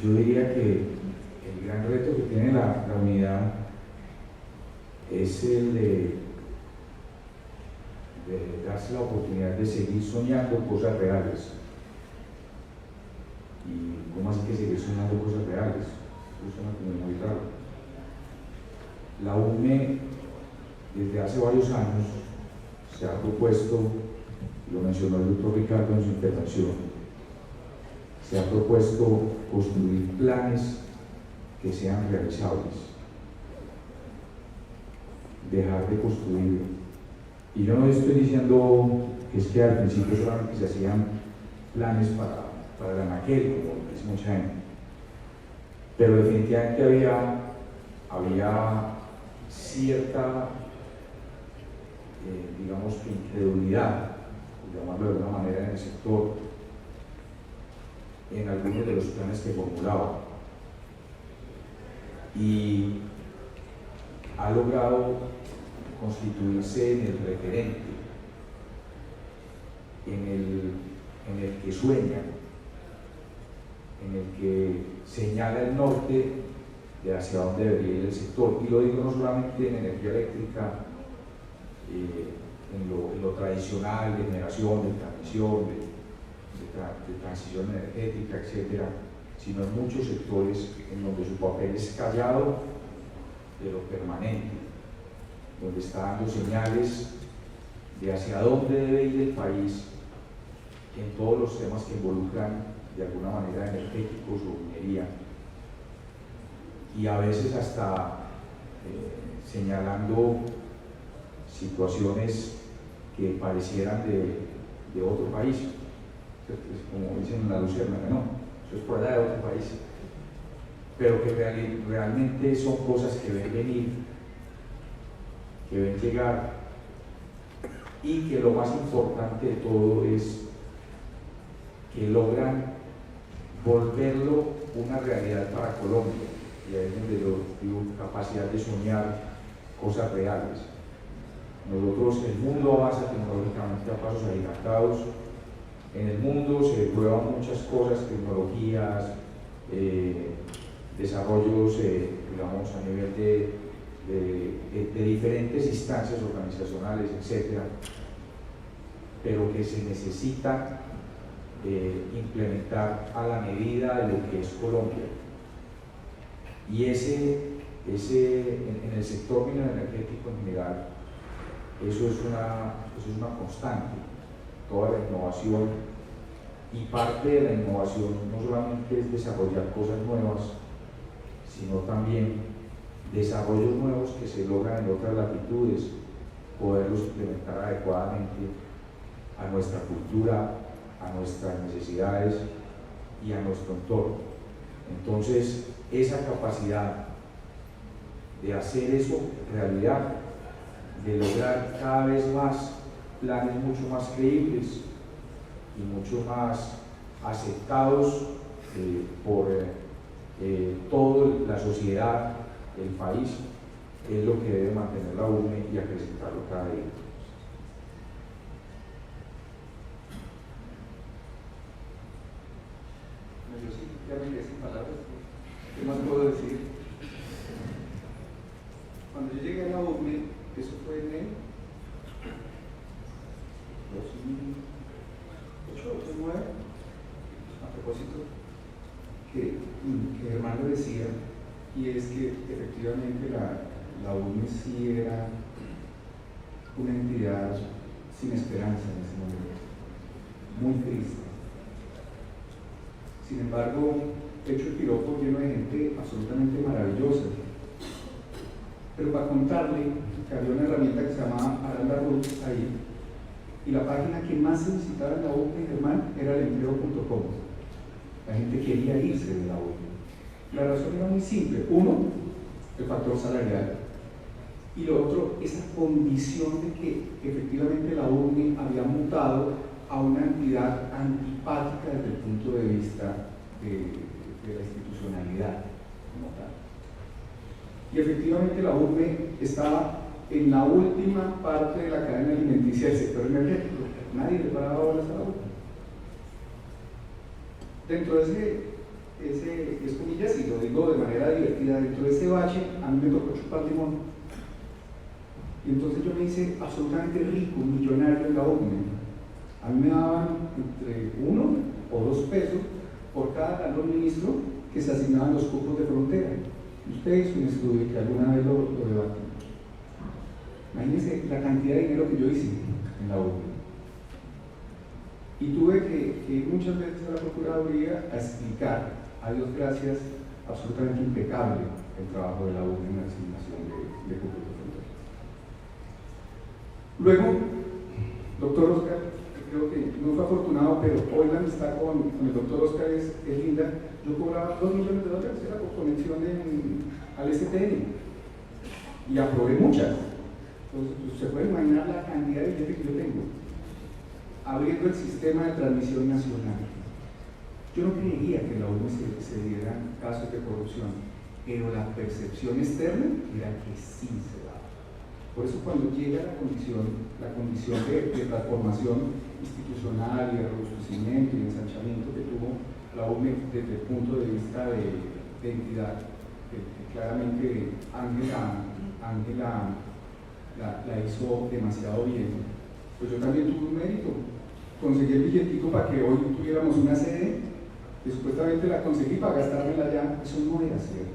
Yo diría que el gran reto que tiene la unidad es el de darse la oportunidad de seguir soñando cosas reales. ¿Y cómo así que seguir soñando cosas reales? Eso suena como muy raro. La UCME desde hace varios años se ha propuesto, lo mencionó el doctor Ricardo en su intervención, se ha propuesto construir planes que sean realizables, dejar de construir. Y yo no estoy diciendo que es que al principio solamente se hacían planes para el anaquel, como dice mucha gente, pero definitivamente había cierta, digamos que incredulidad, por llamarlo de alguna manera, en el sector, en algunos de los planes que formulaba. Y ha logrado constituirse en el referente, en el que sueña, en el que señala el norte de hacia dónde debería ir el sector. Y lo digo no solamente en energía eléctrica, en lo tradicional, de generación, de transmisión, de transición energética, etcétera, sino en muchos sectores en donde su papel es callado, pero permanente, donde está dando señales de hacia dónde debe ir el país en todos los temas que involucran de alguna manera energéticos o minería, y a veces hasta señalando situaciones que parecieran de otro país, como dicen en la Luciérnaga, no, eso es por allá de otro país, pero que realmente son cosas que ven venir, que ven llegar, y que lo más importante de todo es que logran volverlo una realidad para Colombia. Y ahí es donde yo digo capacidad de soñar cosas reales. Nosotros, el mundo avanza tecnológicamente a pasos agigantados. En el mundo se prueban muchas cosas, tecnologías, desarrollos, digamos, a nivel de diferentes instancias organizacionales, etc. Pero que se necesita implementar a la medida de lo que es Colombia. Y en el sector minero energético en general, eso es una constante. Toda la innovación, y parte de la innovación no solamente es desarrollar cosas nuevas, sino también desarrollos nuevos que se logran en otras latitudes, poderlos implementar adecuadamente a nuestra cultura, a nuestras necesidades y a nuestro entorno. Entonces, esa capacidad de hacer eso realidad, de lograr cada vez más planes mucho más creíbles y mucho más aceptados por toda la sociedad, el país, es lo que debe mantener la UNE y acrecentarlo cada día. Yo sí, ya me quedé sin palabras. ¿Qué más puedo decir? Cuando yo llegué a la UNE, eso fue en el 2008, 2009, a propósito, que Germán lo decía, y es que efectivamente la UNE sí era una entidad sin esperanza en ese momento, muy triste. Sin embargo, he hecho el piropo lleno de gente absolutamente maravillosa. Pero para contarle que había una herramienta que se llamaba Aranda Roots ahí, y la página que más se visitaba en la UNE, Germán, era el empleo.com. La gente quería irse de la UNE. La razón era muy simple. Uno, el factor salarial. Y lo otro, esa condición de que efectivamente la UNE había mutado a una entidad antipática desde el punto de vista de la institucionalidad como tal. Y efectivamente la UNE estaba en la última parte de la cadena alimenticia del sector energético. Nadie le paraba bolas a la UNE. Dentro de ese comillas, y lo digo de manera divertida, dentro de ese bache, a mí me tocó chupar limón. Y entonces yo me hice absolutamente rico, millonario en la UNE. A mí me daban entre 1 o 2 pesos por cada galón ministro que se asignaban los cupos de frontera. Usted hizo un estudio que alguna vez lo debatimos. Imagínense la cantidad de dinero que yo hice en la UNE. Y tuve que ir muchas veces a la Procuraduría a explicar, a Dios gracias, absolutamente impecable el trabajo de la UNE en la asignación de cupos de frontera. Luego, doctor Oscar, creo que no fue afortunado, pero hoy la amistad con el doctor Oscar es linda. Yo cobraba $2 millones, era por conexión al STN, y aprobé muchas. Entonces, pues, se puede imaginar la cantidad de billetes que yo tengo, abriendo el sistema de transmisión nacional. Yo no creía que en la UNE se dieran casos de corrupción, pero la percepción externa era que sí se daba. Por eso cuando llega la condición de transformación institucional y de robustecer crecimiento y ensanchamiento que tuvo la UME desde el punto de vista de entidad, que claramente Ángela la hizo demasiado bien. Pues yo también tuve un mérito, conseguí el billetico para que hoy tuviéramos una sede, que supuestamente la conseguí para gastármela ya. Eso no era cierto,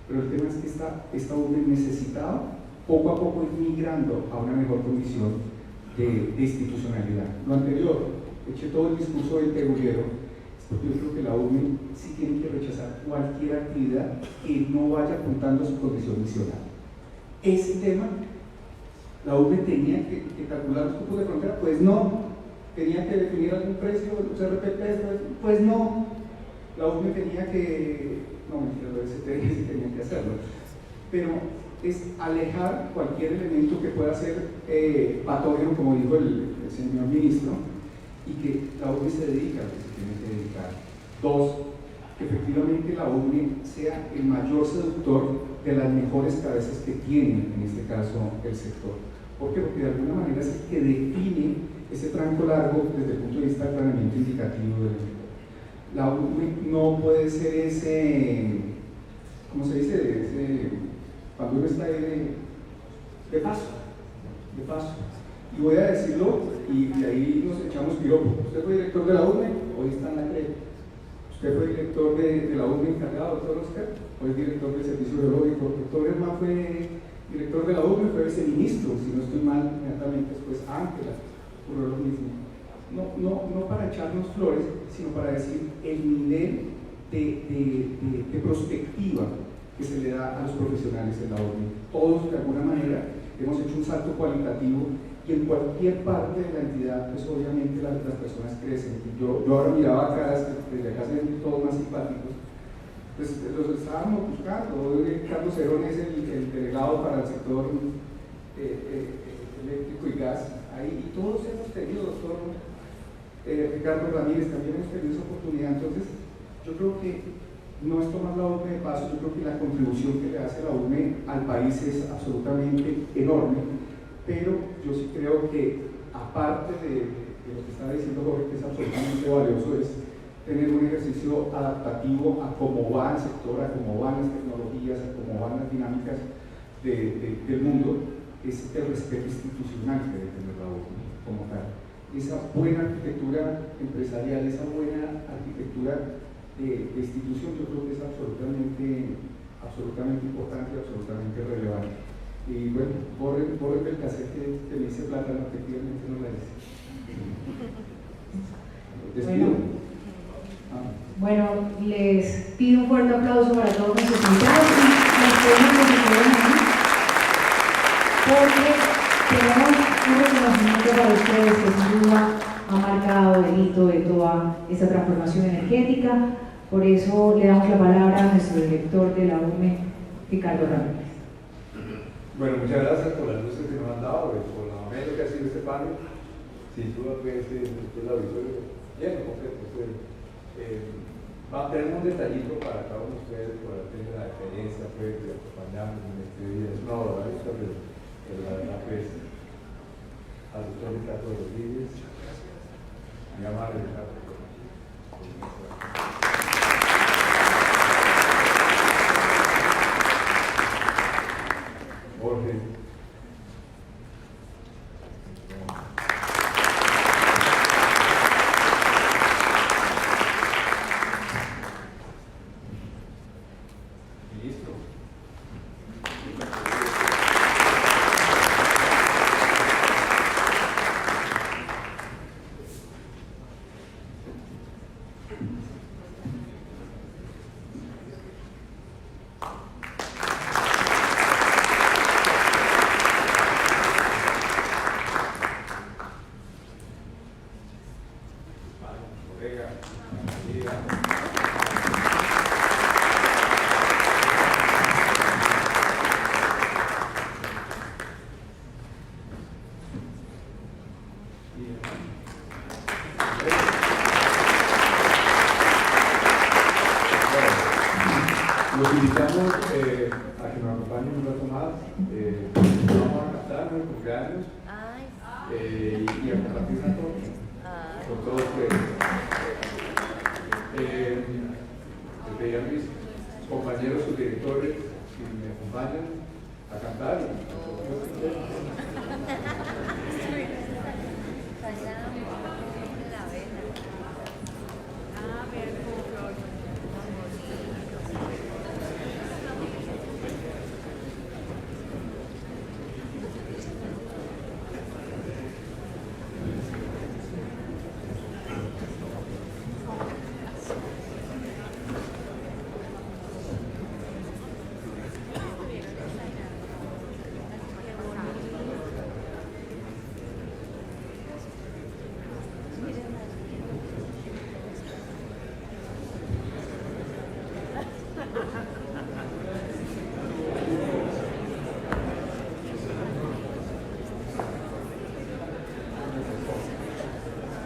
pero el tema es que esta UME necesitaba poco a poco ir migrando a una mejor condición de institucionalidad. Lo anterior, eché todo el discurso del teguliero, porque yo creo que la UME sí tiene que rechazar cualquier actividad que no vaya apuntando a su condición misional. Ese tema, la UME tenía que calcular los cupos de frontera, pues no. Tenía que definir algún precio, los RPP, pues no. La UME tenía que, no mentira, lo STN sí tenía que hacerlo, pero es alejar cualquier elemento que pueda ser patógeno, como dijo el señor ministro, y que la UME se dedica a lo que se tiene que dedicar. Dos, que efectivamente la UME sea el mayor seductor de las mejores cabezas que tiene, en este caso, el sector. ¿Por qué? Porque de alguna manera es el que define ese tranco largo desde el punto de vista del planeamiento indicativo del sector. La UME no puede ser ese, ¿cómo se dice? Cuando uno está ahí de paso. Y voy a decirlo, y de ahí nos echamos piropo. Usted fue director de la UME, hoy está en la CRE. Usted fue director de la UME encargado, doctor Oscar, hoy es director del Servicio Geológico. Doctor Germán fue director de la UME, fue viceministro, si no estoy mal, inmediatamente después Ángela, ocurrió lo mismo. No para echarnos flores, sino para decir el nivel de prospectiva que se le da a los profesionales en la UME. Todos, de alguna manera, hemos hecho un salto cualitativo y en cualquier parte de la entidad, pues obviamente las personas crecen. Yo ahora miraba caras que desde acá se ven todos más simpáticos, pues los estábamos buscando. Hoy Carlos Cerón es el delegado para el sector eléctrico y gas, ahí, y todos hemos tenido, doctor Ricardo Ramírez, también hemos tenido esa oportunidad. Entonces, yo creo que no es tomar la UME de paso, yo creo que la contribución que le hace la UME al país es absolutamente enorme, pero yo sí creo que, aparte de lo que está diciendo Jorge, que es absolutamente valioso, es tener un ejercicio adaptativo a cómo va el sector, a cómo van las tecnologías, a cómo van las dinámicas del mundo, es el respeto institucional que debe tener la UME como tal. Esa buena arquitectura empresarial, esa buena arquitectura de institución, yo creo que es absolutamente importante y absolutamente relevante. Y bueno, borren el cassette que me dice Plátano, efectivamente no la dice. Despido. Bueno, les pido un fuerte aplauso para todos nuestros invitados y las personas que se quedan aquí, porque tenemos un reconocimiento para ustedes que sin duda ha marcado el hito de toda esta transformación energética. Por eso le damos la palabra a nuestro director de la UME, Ricardo Ramírez. Bueno, muchas gracias por las luces que nos han dado, por lo ameno que ha sido este panel. Sin duda que este auditorio lleno, completo. Tenemos un detallito para cada uno de ustedes por el tema de la experiencia, pues, de acompañarnos en este día. Es una obra de la verdad, pues, al doctor Ricardo Rodríguez, mi amable Ricardo. Jorge. Ministro. Los invitamos a que nos acompañen un rato más. Vamos a cantar nuestros cumpleaños y a compartir una torta. por todos ustedes. Les pediría a mis compañeros subdirectores si me acompañan a cantar.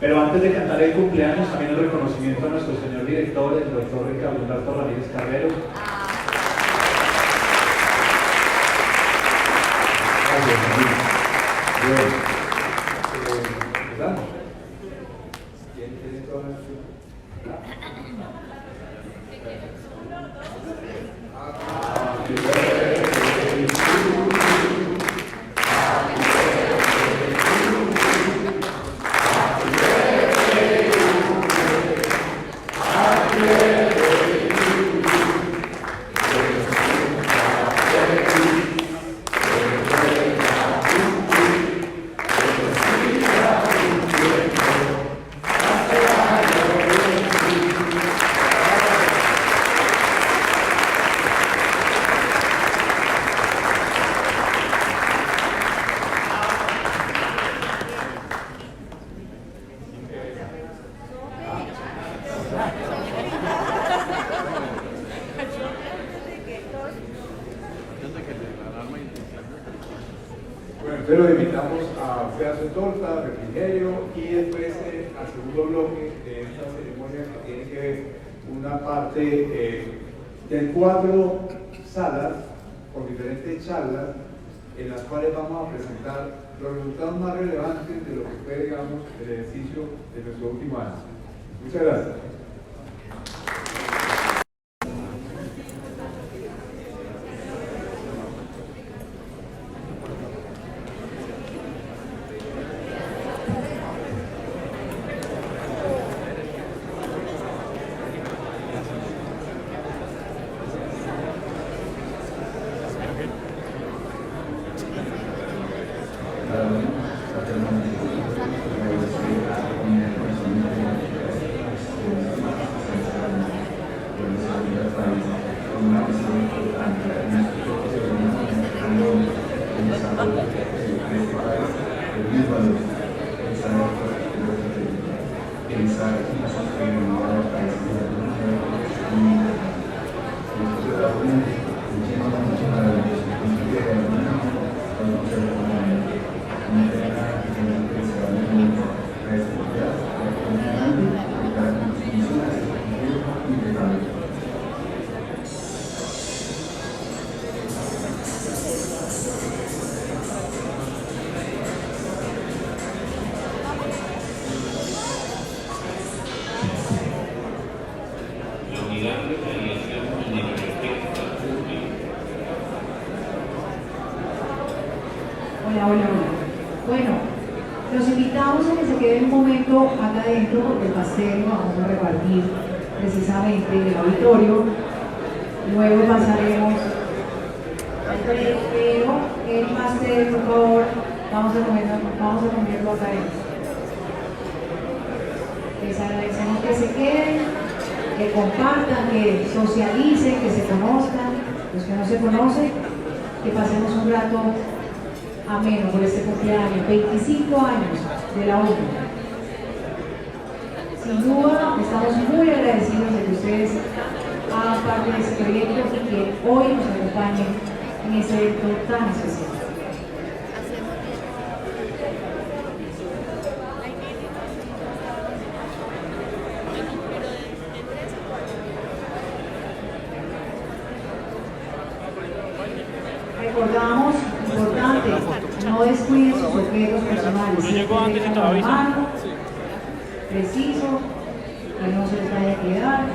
Pero antes de cantar el cumpleaños, también el reconocimiento a nuestro señor director, el doctor Ricardo Humberto Ramírez Carrero. Gracias, amigos. Bueno, empezamos. ¿Quién tiene todas las... Pero invitamos a un pedazo de torta, refrigerio y después al segundo bloque de esta ceremonia que tiene que ver una parte de 4 salas con diferentes charlas en las cuales vamos a presentar los resultados más relevantes de lo que fue, digamos, el ejercicio de nuestro último año. Muchas gracias. Hola, hola, hola. Bueno, los invitamos a que se queden un momento acá adentro porque el pastel lo vamos a repartir precisamente en el auditorio. Luego pasaremos al pero el pastel, por favor, vamos a comerlo acá adentro. Les agradecemos que se queden, que compartan, que socialicen, que se conozcan, los que no se conocen, que pasemos un rato ameno por este cumpleaños, 25 años de la UNE. Sin duda, estamos muy agradecidos de que ustedes hagan parte de este proyecto y que hoy nos acompañen en este evento tan especial. Recordamos, importante, no descuiden sus objetos personales. preciso, que no se les vaya a quedar.